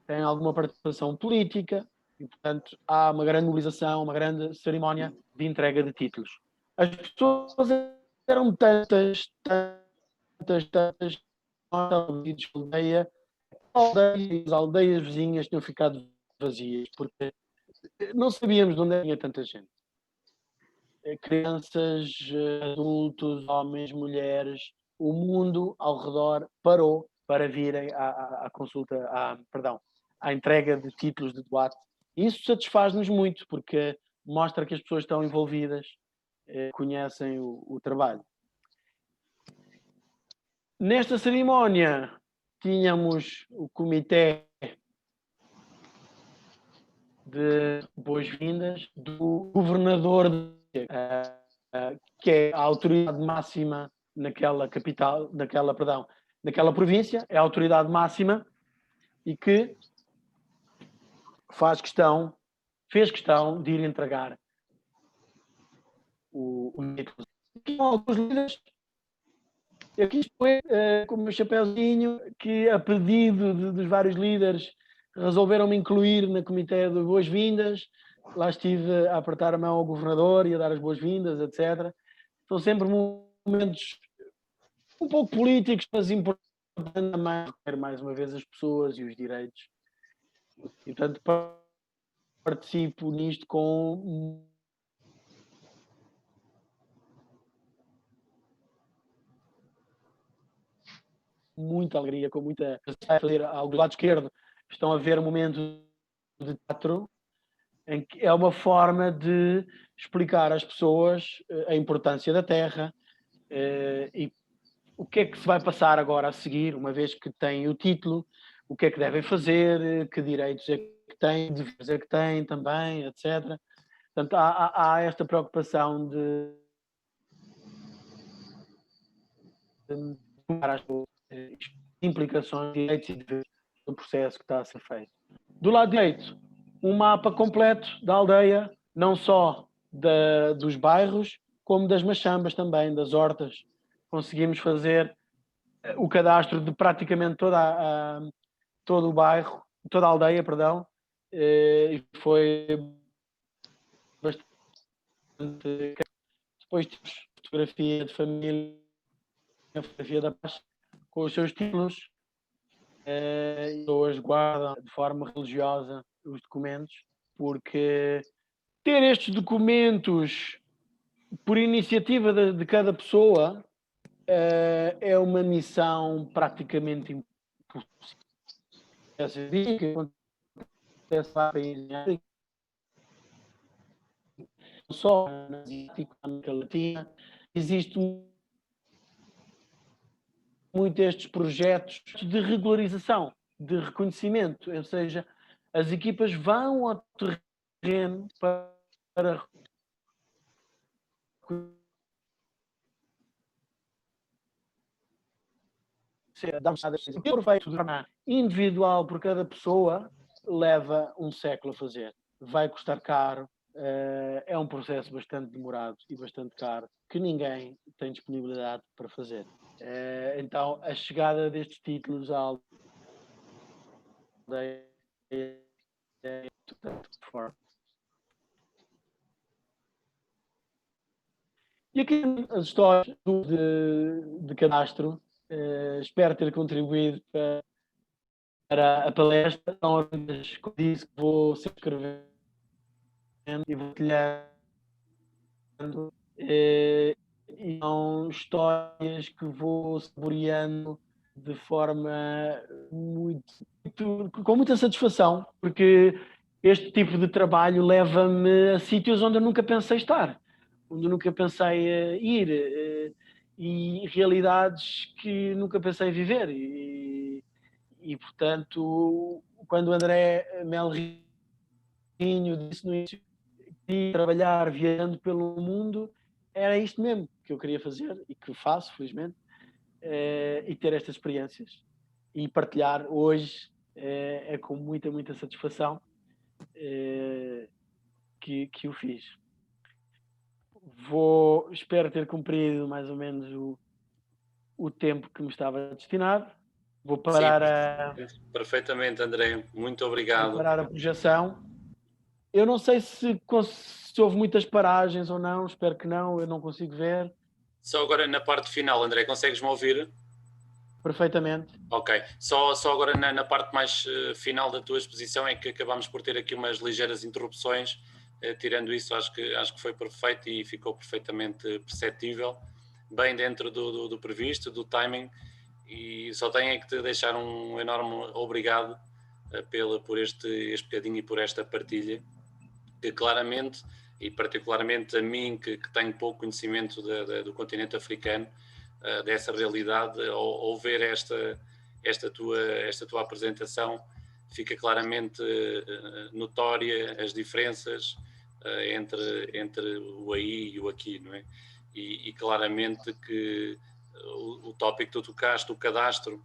têm alguma participação política e, portanto, há uma grande mobilização, uma grande cerimónia de entrega de títulos. As pessoas eram tantas, aldeia, as aldeias vizinhas tinham ficado vazias, porque não sabíamos de onde vinha tanta gente. Crianças, adultos, homens, mulheres, o mundo ao redor parou para virem à consulta, à entrega de títulos de doate. Isso satisfaz-nos muito, porque mostra que as pessoas estão envolvidas, conhecem o trabalho. Nesta cerimónia tínhamos o comitê de boas-vindas do governador, que é a autoridade máxima naquela capital, naquela província, é a autoridade máxima e que fez questão de ir entregar o título. Aqui alguns líderes, aqui estou com o meu chapéuzinho, que a pedido dos vários líderes resolveram-me incluir na comitê de boas-vindas. Lá estive a apertar a mão ao governador e a dar as boas-vindas, etc. São sempre momentos um pouco políticos, mas importantes também, mais uma vez, as pessoas e os direitos. E, portanto, participo nisto com muita alegria, com muita... Ao lado esquerdo estão a ver um momento de teatro em que é uma forma de explicar às pessoas a importância da terra e o que é que se vai passar agora a seguir, uma vez que têm o título, o que é que devem fazer, que direitos é que têm, deveres é que têm também, etc. Portanto, há esta preocupação de as implicações, direitos e deveres do processo que está a ser feito. Do lado direito, um mapa completo da aldeia, não só dos bairros, como das machambas também, das hortas. Conseguimos fazer o cadastro de praticamente todo o bairro, toda a aldeia, perdão, e foi bastante. Depois temos fotografia de família, fotografia da paz, com os seus títulos, e pessoas guardam de forma religiosa os documentos, porque ter estes documentos por iniciativa de cada pessoa é uma missão praticamente impossível. Acontece lá em só na América Latina, existem muito estes projetos de regularização, de reconhecimento, ou seja, as equipas vão ao terreno para o que é feito de forma individual por cada pessoa leva um século a fazer. Vai custar caro, é um processo bastante demorado e bastante caro, que ninguém tem disponibilidade para fazer. Então, a chegada destes títulos à aldeia é muito forte. E aqui as histórias de cadastro, espero ter contribuído para a palestra. São as que disse que vou se escrevendo e vou partilhando. E são histórias que vou saboreando de forma com muita satisfação, porque este tipo de trabalho leva-me a sítios onde eu nunca pensei estar, onde eu nunca pensei ir, e realidades que nunca pensei viver. E portanto, quando o André Melrinho disse no início que trabalhar viajando pelo mundo, era isto mesmo que eu queria fazer e que faço, felizmente, e ter estas experiências e partilhar hoje é com muita, muita satisfação que o fiz. Espero ter cumprido mais ou menos o tempo que me estava destinado. Vou parar perfeitamente, André. Muito obrigado. Vou parar a projeção. Eu não sei se houve muitas paragens ou não, espero que não, eu não consigo ver. Só agora na parte final, André, consegues-me ouvir? Perfeitamente. Ok. Só agora na parte mais final da tua exposição é que acabámos por ter aqui umas ligeiras interrupções. Tirando isso, acho que foi perfeito e ficou perfeitamente perceptível, bem dentro do previsto, do timing, e só tenho que te deixar um enorme obrigado por este bocadinho e por esta partilha, que claramente, e particularmente a mim, que tenho pouco conhecimento do continente africano, dessa realidade, ao ver esta tua apresentação, fica claramente notória as diferenças entre o aí e o aqui, não é? E claramente que o tópico que tu tocaste, o cadastro,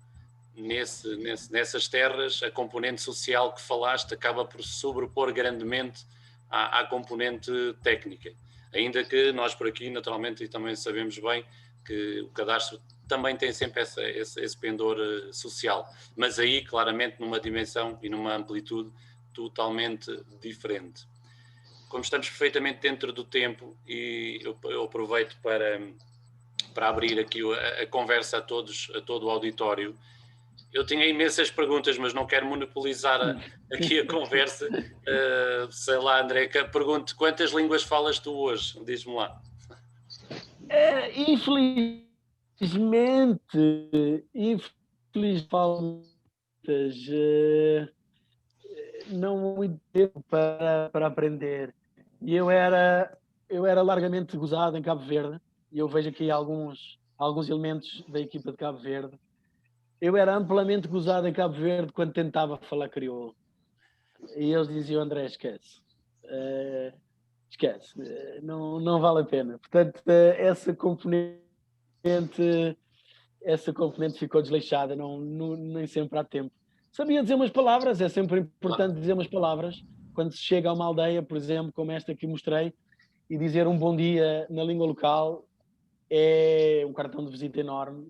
nessas terras, a componente social que falaste acaba por se sobrepor grandemente à componente técnica. Ainda que nós por aqui, naturalmente, e também sabemos bem que o cadastro também tem sempre esse pendor social, mas aí claramente numa dimensão e numa amplitude totalmente diferente. Como estamos perfeitamente dentro do tempo, e eu aproveito para abrir aqui a conversa a todo o auditório. Eu tinha imensas perguntas, mas não quero monopolizar aqui a conversa. Sei lá, André, pergunto, quantas línguas falas tu hoje? Diz-me lá. Infelizmente, falo muitas, não há muito tempo para aprender. E eu era largamente gozado em Cabo Verde, e eu vejo aqui alguns elementos da equipa de Cabo Verde. Eu era amplamente gozado em Cabo Verde quando tentava falar crioulo. E eles diziam, André, esquece. esquece, não vale a pena. Portanto, essa componente ficou desleixada, nem sempre há tempo. Sabia dizer umas palavras, é sempre importante dizer umas palavras. Quando se chega a uma aldeia, por exemplo, como esta que mostrei, e dizer um bom dia na língua local é um cartão de visita enorme.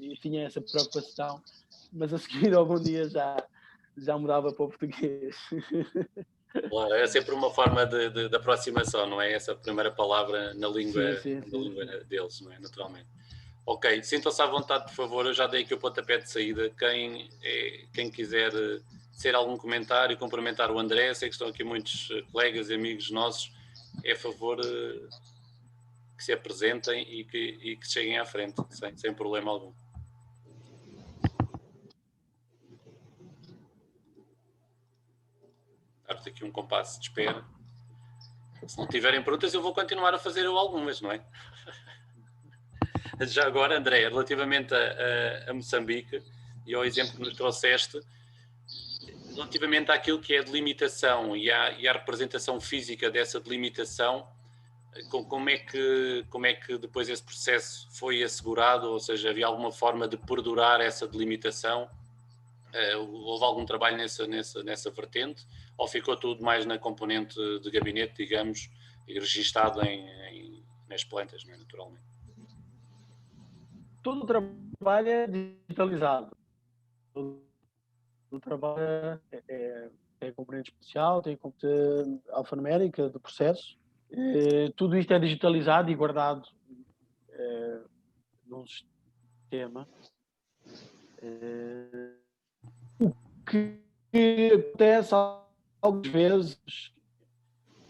Eu tinha essa preocupação, mas a seguir ao bom dia já mudava para o português. Claro, é sempre uma forma de aproximação, não é? Essa primeira palavra na língua, sim. deles, não é? Naturalmente. Ok, sintam-se à vontade, por favor. Eu já dei aqui o pontapé de saída. Quem quiser ser algum comentário, cumprimentar o André, sei que estão aqui muitos colegas e amigos nossos, é a favor que se apresentem e que cheguem à frente, sem problema algum. Dar-vos aqui um compasso de espera. Se não tiverem perguntas, eu vou continuar a fazer algumas, não é? Já agora, André, relativamente a Moçambique e ao exemplo que nos trouxeste, relativamente àquilo que é a delimitação e à representação física dessa delimitação, como é que depois esse processo foi assegurado? Ou seja, havia alguma forma de perdurar essa delimitação? Houve algum trabalho nessa vertente? Ou ficou tudo mais na componente de gabinete, digamos, e registado nas plantas, não é? Naturalmente? Todo o trabalho é digitalizado. Todo o trabalho tem componente especial, tem componente alfanumérica do processo. Tudo isto é digitalizado e guardado num sistema. O que acontece algumas vezes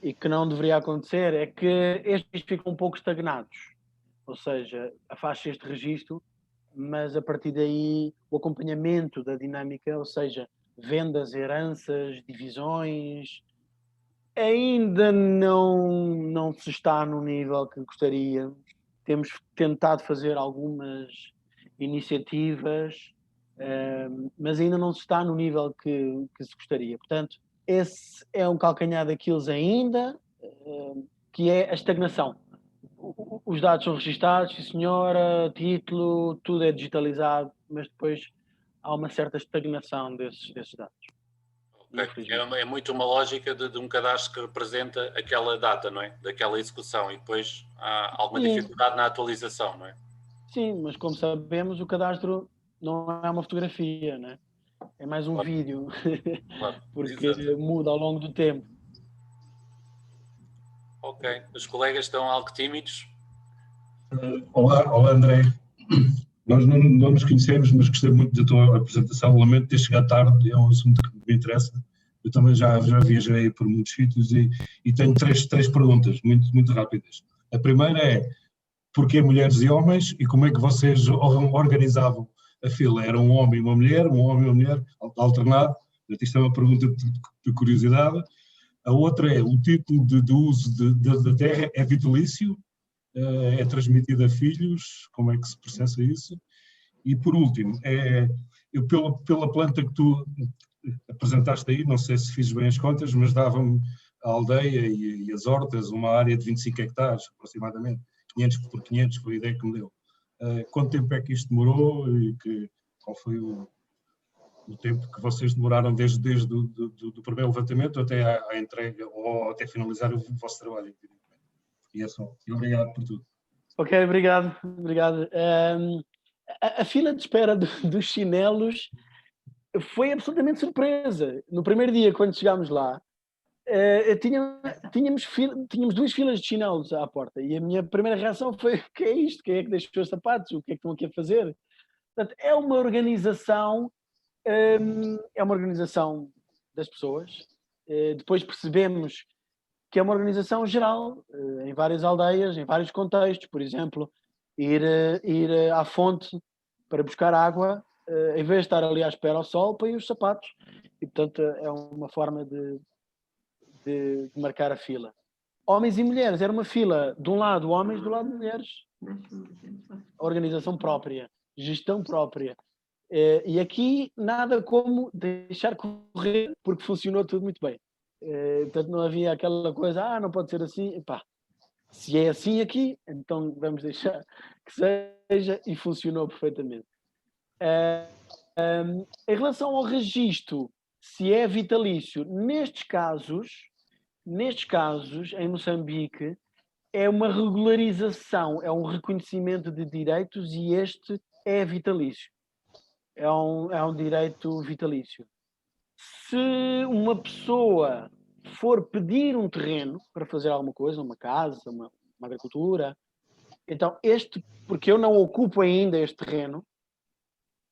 e que não deveria acontecer é que estes ficam um pouco estagnados. Ou seja, faz-se este registro, mas a partir daí o acompanhamento da dinâmica, ou seja, vendas, heranças, divisões, ainda não se está no nível que gostaríamos. Temos tentado fazer algumas iniciativas, mas ainda não se está no nível que se gostaria. Portanto, esse é um calcanhar daqueles ainda, que é a estagnação. Os dados são registados, sim senhora, título, tudo é digitalizado, mas depois há uma certa estagnação desses dados. Okay. É muito uma lógica de um cadastro que representa aquela data, não é? Daquela execução, e depois há alguma dificuldade na atualização, não é? Sim, mas como sabemos, o cadastro não é uma fotografia, né? É mais um vídeo, porque Exato. muda ao longo do tempo. Ok. Os colegas estão algo tímidos? Olá André. Nós não nos conhecemos, mas gostei muito da tua apresentação. Lamento ter chegado tarde, é um assunto que me interessa. Eu também já viajei por muitos sítios e tenho três perguntas muito rápidas. A primeira é: porquê mulheres e homens e como é que vocês organizavam a fila? Era um homem e uma mulher, alternado? Isto é uma pergunta de curiosidade. A outra é: o título de uso da terra é vitalício? É transmitido a filhos? Como é que se processa isso? E por último, eu pela planta que tu apresentaste aí, não sei se fiz bem as contas, mas dava-me a aldeia e as hortas uma área de 25 hectares aproximadamente, 500 por 500 foi a ideia que me deu. Quanto tempo é que isto demorou e qual foi o tempo que vocês demoraram desde o primeiro levantamento até à entrega ou até finalizar o vosso trabalho? E é só. E obrigado por tudo. Ok, obrigado. A fila de espera dos chinelos foi absolutamente surpresa. No primeiro dia, quando chegámos lá, tínhamos duas filas de chinelos à porta e a minha primeira reação foi: o que é isto? Quem é que deixou os sapatos? O que é que estão aqui a fazer? Portanto, é uma organização das pessoas. Depois percebemos que é uma organização geral, em várias aldeias, em vários contextos. Por exemplo, ir à fonte para buscar água, em vez de estar ali à espera ao sol, põe os sapatos. E, portanto, é uma forma de marcar a fila. Homens e mulheres, era uma fila de um lado homens, do lado mulheres. Organização própria, gestão própria. E aqui nada como deixar correr, porque funcionou tudo muito bem. Portanto, não havia aquela coisa, não pode ser assim. Epá, se é assim aqui, então vamos deixar que seja, e funcionou perfeitamente. Em relação ao registro, se é vitalício, nestes casos, em Moçambique, é uma regularização, é um reconhecimento de direitos e este é vitalício. É um direito vitalício. Se uma pessoa for pedir um terreno para fazer alguma coisa, uma casa, uma agricultura, então porque eu não ocupo ainda este terreno,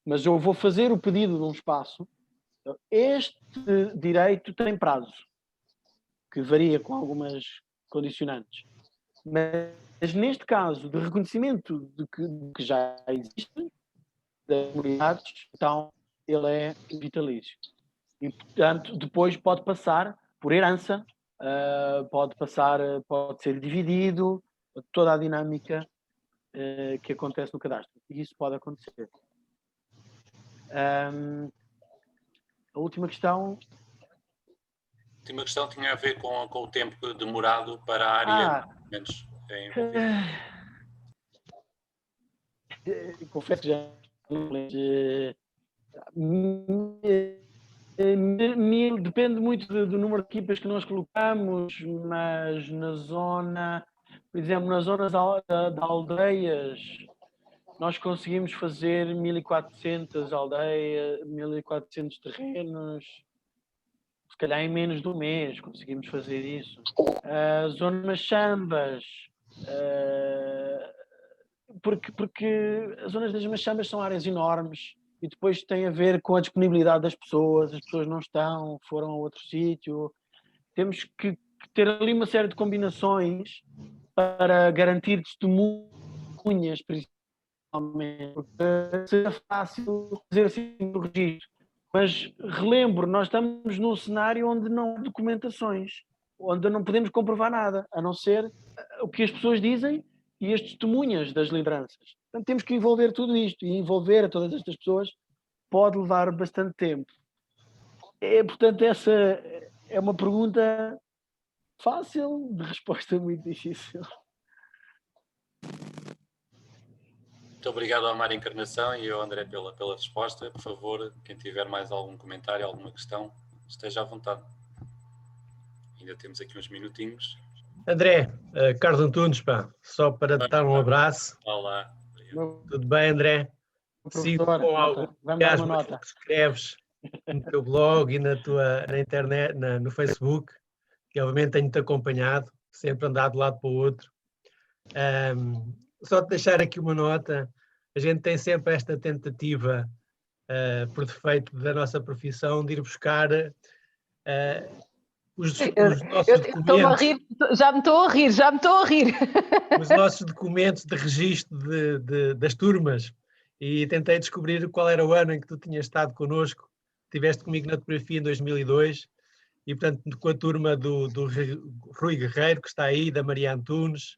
mas eu vou fazer o pedido de um espaço, este direito tem prazo, que varia com algumas condicionantes. Mas neste caso de reconhecimento de que já existe das comunidades, então ele é vitalício. E, portanto, depois pode passar por herança, pode ser dividido, toda a dinâmica que acontece no cadastro. E isso pode acontecer. A última questão... A última questão tinha a ver com o tempo demorado para a área menos envolvida. Confesso que já depende muito do número de equipas que nós colocamos, mas na zona, por exemplo, nas zonas de aldeias, nós conseguimos fazer 1400 aldeias, 1400 terrenos, se calhar em menos de um mês conseguimos fazer isso. Zona Machambas, porque as zonas das Machambas são áreas enormes e depois tem a ver com a disponibilidade das pessoas, as pessoas não estão, foram a outro sítio. Temos que ter ali uma série de combinações para garantir testemunhas, principalmente, porque seja fácil fazer assim o registro. Mas relembro, nós estamos num cenário onde não há documentações, onde não podemos comprovar nada, a não ser o que as pessoas dizem e as testemunhas das lideranças. Portanto, temos que envolver tudo isto, e envolver a todas estas pessoas pode levar bastante tempo. Portanto, essa é uma pergunta fácil, de resposta muito difícil. Muito obrigado ao Mário Encarnação e ao André pela resposta. Por favor, quem tiver mais algum comentário, alguma questão, esteja à vontade. Ainda temos aqui uns minutinhos. André, Carlos Antunes, só para te dar um abraço. Olá. Tudo bem, André? Sigo com algum entusiasmo aquilo que escreves no teu blog e na internet, no Facebook, que obviamente tenho-te acompanhado, sempre andado de um lado para o outro. Só te deixar aqui uma nota, a gente tem sempre esta tentativa, por defeito da nossa profissão, de ir buscar os nossos documentos. Já me estou a rir. Os nossos documentos de registro das turmas, e tentei descobrir qual era o ano em que tu tinhas estado connosco. Estiveste comigo na topografia em 2002 e, portanto, com a turma do Rui Guerreiro, que está aí, da Maria Antunes,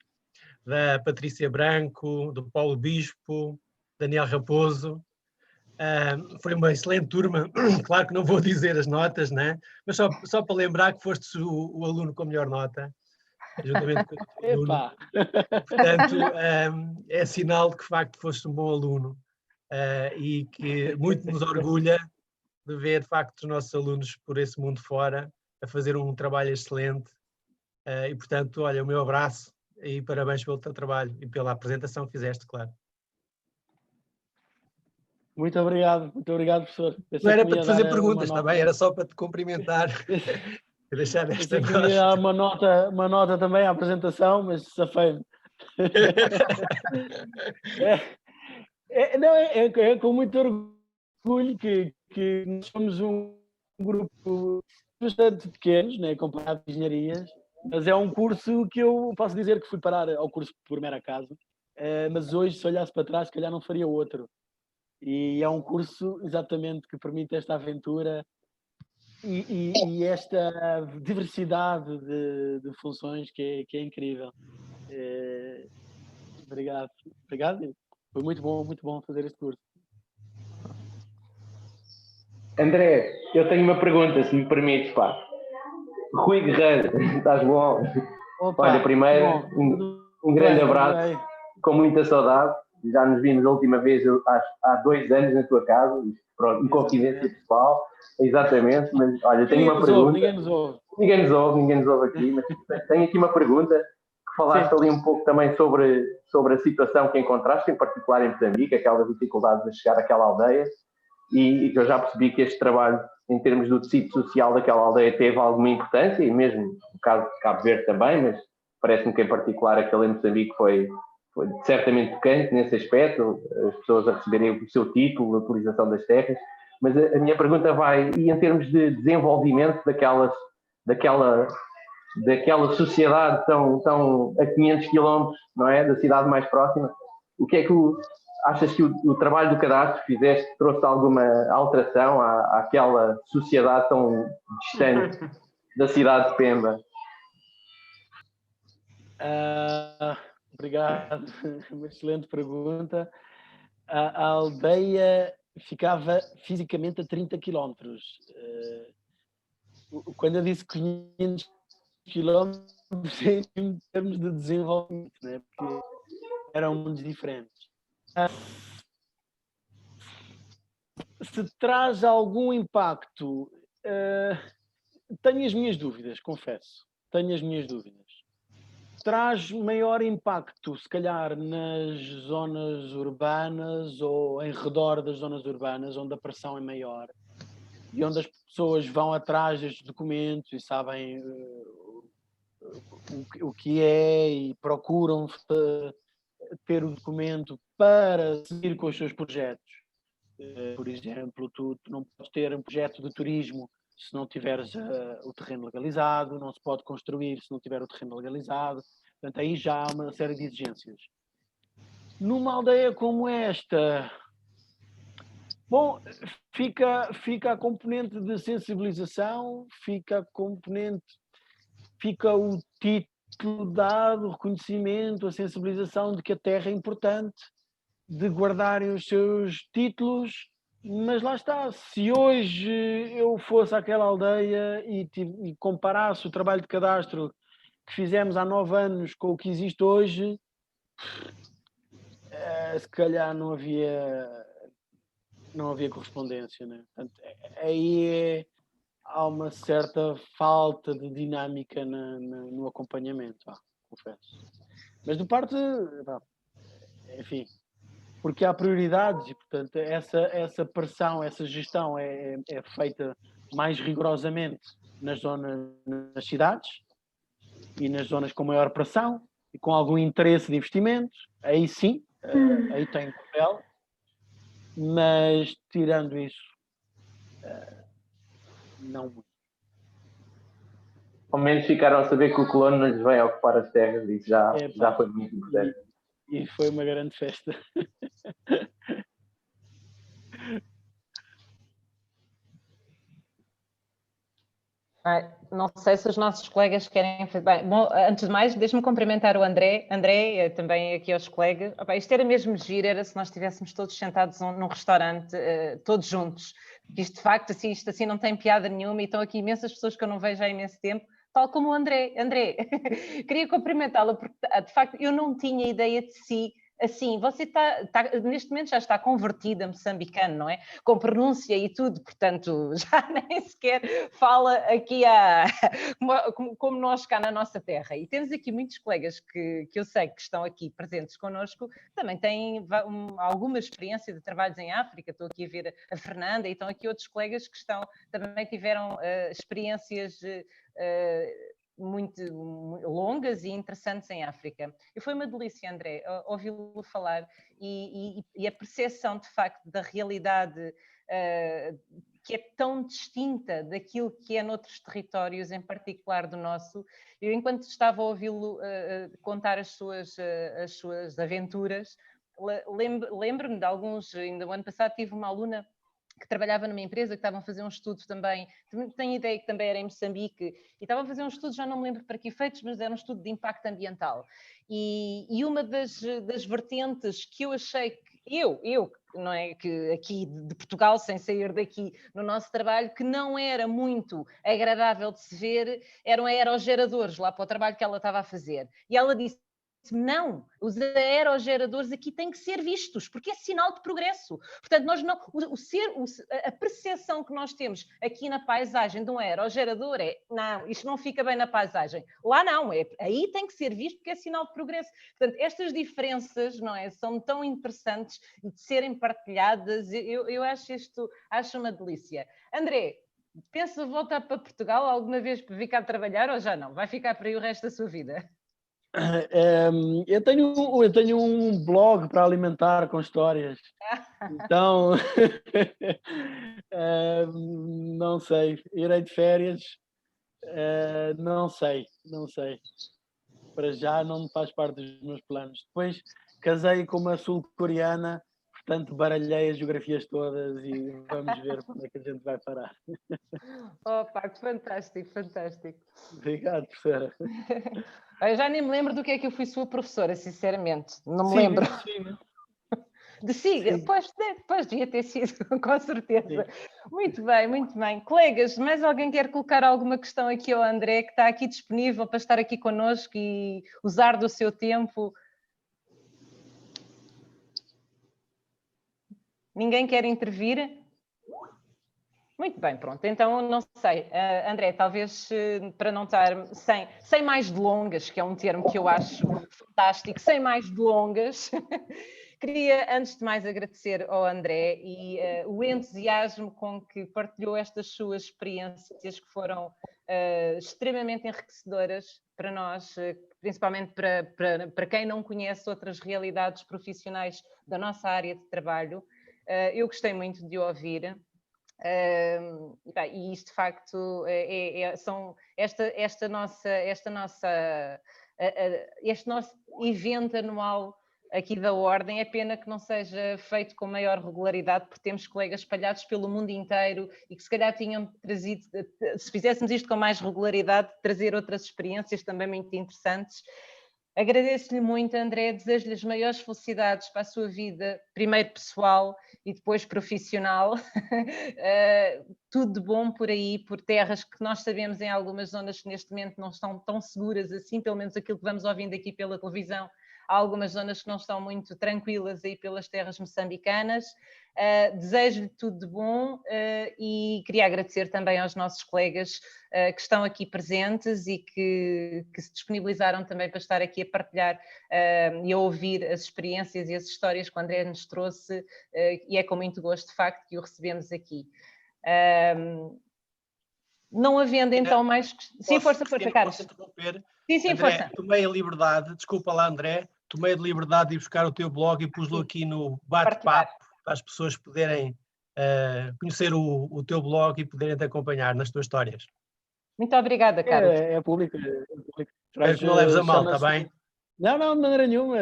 da Patrícia Branco, do Paulo Bispo, Daniel Raposo. Foi uma excelente turma. Claro que não vou dizer as notas, né? Mas só para lembrar que foste o aluno com a melhor nota, juntamente com o aluno. Portanto, é sinal de que, de facto, foste um bom aluno e que muito nos orgulha de ver, de facto, os nossos alunos por esse mundo fora a fazer um trabalho excelente. E, portanto, olha, o meu abraço e parabéns pelo teu trabalho e pela apresentação que fizeste, claro. Muito obrigado, professor. Não era para te fazer perguntas, também, era só para te cumprimentar. Deixar esta eu queria dar uma nota também à apresentação, mas safei-me. É com muito orgulho que nós somos um grupo bastante pequenos, né, comparado com engenharias, mas é um curso que eu posso dizer que fui parar ao curso por mero acaso, mas hoje, se olhasse para trás, se calhar não faria outro. E é um curso exatamente que permite esta aventura e esta diversidade de funções que é incrível. Obrigado. Foi muito bom fazer este curso. André, eu tenho uma pergunta, se me permites, pá. Rui Guerreiro, estás bom? Opa, Olha, primeiro, um grande bem, abraço, bem. com muita saudade. Já nos vimos a última vez há 2 anos na tua casa, pronto, confidência pessoal, exatamente, mas olha, tenho uma pergunta. Ninguém nos ouve. Ninguém nos ouve aqui, mas tenho aqui uma pergunta, que falaste Sim. ali um pouco também sobre a situação que encontraste, em particular em Moçambique, aquelas dificuldades de chegar àquela aldeia, e eu já percebi que este trabalho, em termos do tecido social daquela aldeia, teve alguma importância, e mesmo no caso de Cabo Verde também, mas parece-me que em particular aquele em Moçambique foi certamente tocante nesse aspecto, as pessoas a receberem o seu título, a utilização das terras, mas a minha pergunta vai, e em termos de desenvolvimento daquela sociedade tão a 500 quilómetros, não é, da cidade mais próxima, o que é que achas que o trabalho do cadastro que fizeste trouxe alguma alteração àquela sociedade tão distante da cidade de Pemba? Obrigado, uma excelente pergunta. A aldeia ficava fisicamente a 30 quilómetros. Quando eu disse 500 quilómetros, em termos de desenvolvimento, né? Porque eram mundos diferentes. Se traz algum impacto, tenho as minhas dúvidas, confesso. Tenho as minhas dúvidas. Traz maior impacto, se calhar, nas zonas urbanas ou em redor das zonas urbanas, onde a pressão é maior e onde as pessoas vão atrás destes documentos e sabem o que é e procuram ter o documento para seguir com os seus projetos. Por exemplo, tu não podes ter um projeto de turismo se não tiveres o terreno legalizado, não se pode construir se não tiver o terreno legalizado. Portanto, aí já há uma série de exigências. Numa aldeia como esta, bom, fica a componente de sensibilização, fica o título dado, o reconhecimento, a sensibilização de que a terra é importante, de guardarem os seus títulos. Mas lá está, se hoje eu fosse àquela aldeia e comparasse o trabalho de cadastro que fizemos há 9 anos com o que existe hoje, se calhar não havia correspondência, né? Portanto, aí há uma certa falta de dinâmica no acompanhamento, confesso. Mas de parte, enfim, porque há prioridades e, portanto, essa pressão, essa gestão é feita mais rigorosamente nas cidades e nas zonas com maior pressão e com algum interesse de investimento. Aí sim, aí tem papel, mas tirando isso, não muito. Ao menos ficaram a saber que o colono não lhes vem ocupar as terras, isso já foi muito importante. E foi uma grande festa. Não sei se os nossos colegas querem fazer. Bem, bom, antes de mais, deixe-me cumprimentar o André. André, também aqui aos colegas. Isto era mesmo giro, era se nós estivéssemos todos sentados num restaurante, todos juntos. Isto, de facto, isto assim não tem piada nenhuma e estão aqui imensas pessoas que eu não vejo há imenso tempo, tal como o André. André, queria cumprimentá-lo porque, de facto, eu não tinha ideia de si. Assim, você neste momento já está convertida a moçambicano, não é? Com pronúncia e tudo, portanto, já nem sequer fala aqui como nós cá na nossa terra. E temos aqui muitos colegas que eu sei que estão aqui presentes connosco, também têm alguma experiência de trabalhos em África. Estou aqui a ver a Fernanda e estão aqui outros colegas que também tiveram experiências muito longas e interessantes em África. E foi uma delícia, André, ouvi-lo falar e a percepção, de facto, da realidade que é tão distinta daquilo que é noutros territórios, em particular do nosso. Eu, enquanto estava a ouvi-lo contar as suas aventuras, lembro-me de alguns. Ainda o ano passado tive uma aluna que trabalhava numa empresa que estavam a fazer um estudo também, tenho ideia que também era em Moçambique, e estavam a fazer um estudo, já não me lembro para que efeitos, mas era um estudo de impacto ambiental. E uma das vertentes que eu achei que não é, que aqui de Portugal, sem sair daqui no nosso trabalho, que não era muito agradável de se ver, eram aerogeradores lá para o trabalho que ela estava a fazer. E ela disse: não, os aerogeradores aqui têm que ser vistos, porque é sinal de progresso. Portanto, nós não, a percepção que nós temos aqui na paisagem de um aerogerador é: não, isto não fica bem na paisagem. Lá não, aí tem que ser visto porque é sinal de progresso. Portanto, estas diferenças, não é, são tão interessantes e de serem partilhadas. Eu acho uma delícia. André, pensa voltar para Portugal alguma vez para vir cá trabalhar ou já não? Vai ficar por aí o resto da sua vida? Eu tenho um blog para alimentar com histórias, então não sei, irei de férias, não sei, para já não faz parte dos meus planos. Depois casei com uma sul-coreana, portanto baralhei as geografias todas e vamos ver quando é que a gente vai parar. Opa, que fantástico, fantástico. Obrigado, professora. Eu já nem me lembro do que é que eu fui sua professora, sinceramente. Não me lembro. De SIG? Pois devia ter sido, com certeza. Sim. Muito bem, muito bem. Colegas, mais alguém quer colocar alguma questão aqui ao André, que está aqui disponível para estar aqui connosco e usar do seu tempo? Ninguém quer intervir? Muito bem, pronto. Então, não sei. André, talvez para não estar sem mais delongas, que é um termo que eu acho fantástico, sem mais delongas, queria, antes de mais, agradecer ao André e o entusiasmo com que partilhou estas suas experiências, que foram extremamente enriquecedoras para nós, principalmente para quem não conhece outras realidades profissionais da nossa área de trabalho. Eu gostei muito de o ouvir. E isto de facto este nosso evento anual aqui da Ordem, é pena que não seja feito com maior regularidade, porque temos colegas espalhados pelo mundo inteiro e que se calhar tinham trazido, se fizéssemos isto com mais regularidade, trazer outras experiências também muito interessantes. Agradeço-lhe muito, André, desejo-lhe as maiores felicidades para a sua vida, primeiro pessoal e depois profissional. Tudo de bom por aí, por terras que nós sabemos em algumas zonas que neste momento não estão tão seguras assim, pelo menos aquilo que vamos ouvindo aqui pela televisão. Há algumas zonas que não estão muito tranquilas aí pelas terras moçambicanas. Desejo-lhe tudo de bom e queria agradecer também aos nossos colegas que estão aqui presentes e que se disponibilizaram também para estar aqui a partilhar e a ouvir as experiências e as histórias que o André nos trouxe, e é com muito gosto, de facto, que o recebemos aqui. Não havendo então mais... Sim, força, Carlos. Posso interromper? Sim, André, força. Tomei a liberdade, desculpa lá, André, tomei a liberdade de ir buscar o teu blog e pus-lo aqui no bate-papo para as pessoas poderem conhecer o teu blog e poderem te acompanhar nas tuas histórias. Muito obrigada, Carlos. É público. Espero que não leves a mal, está bem? Não, de maneira nenhuma.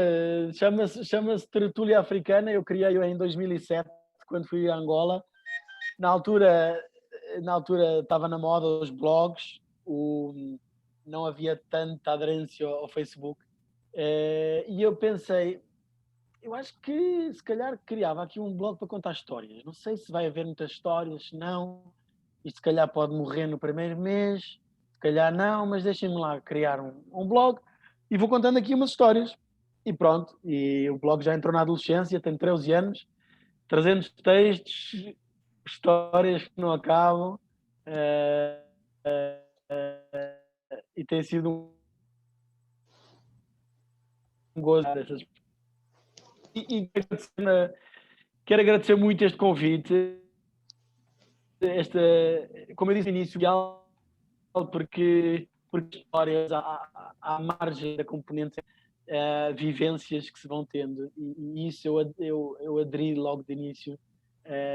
Chama-se Tertúlia Africana. Eu criei-o em 2007, quando fui a Angola. Na altura estava na moda os blogs, não havia tanta aderência ao Facebook. E eu pensei, eu acho que se calhar criava aqui um blog para contar histórias. Não sei se vai haver muitas histórias, se não. Isto se calhar pode morrer no primeiro mês, se calhar não, mas deixem-me lá criar um blog e vou contando aqui umas histórias. E pronto, e o blog já entrou na adolescência, tem 13 anos, 300 textos, histórias que não acabam, e tem sido um gozo dessas. E quero agradecer muito este convite, como eu disse no início, porque histórias à margem da componente, vivências que se vão tendo, e isso eu aderi logo de início,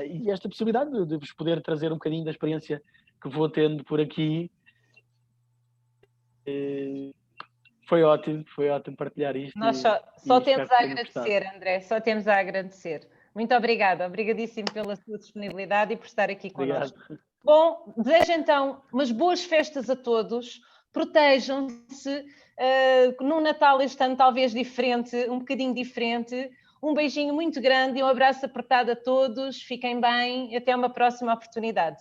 e esta possibilidade de vos poder trazer um bocadinho da experiência que vou tendo por aqui, foi ótimo partilhar isto. Nós só temos a agradecer, André, só temos a agradecer. Muito obrigada, obrigadíssimo pela sua disponibilidade e por estar aqui connosco. Bom, desejo então umas boas festas a todos, protejam-se, num Natal este ano talvez diferente, um bocadinho diferente, Um beijinho muito grande e um abraço apertado a todos. Fiquem bem. Até uma próxima oportunidade.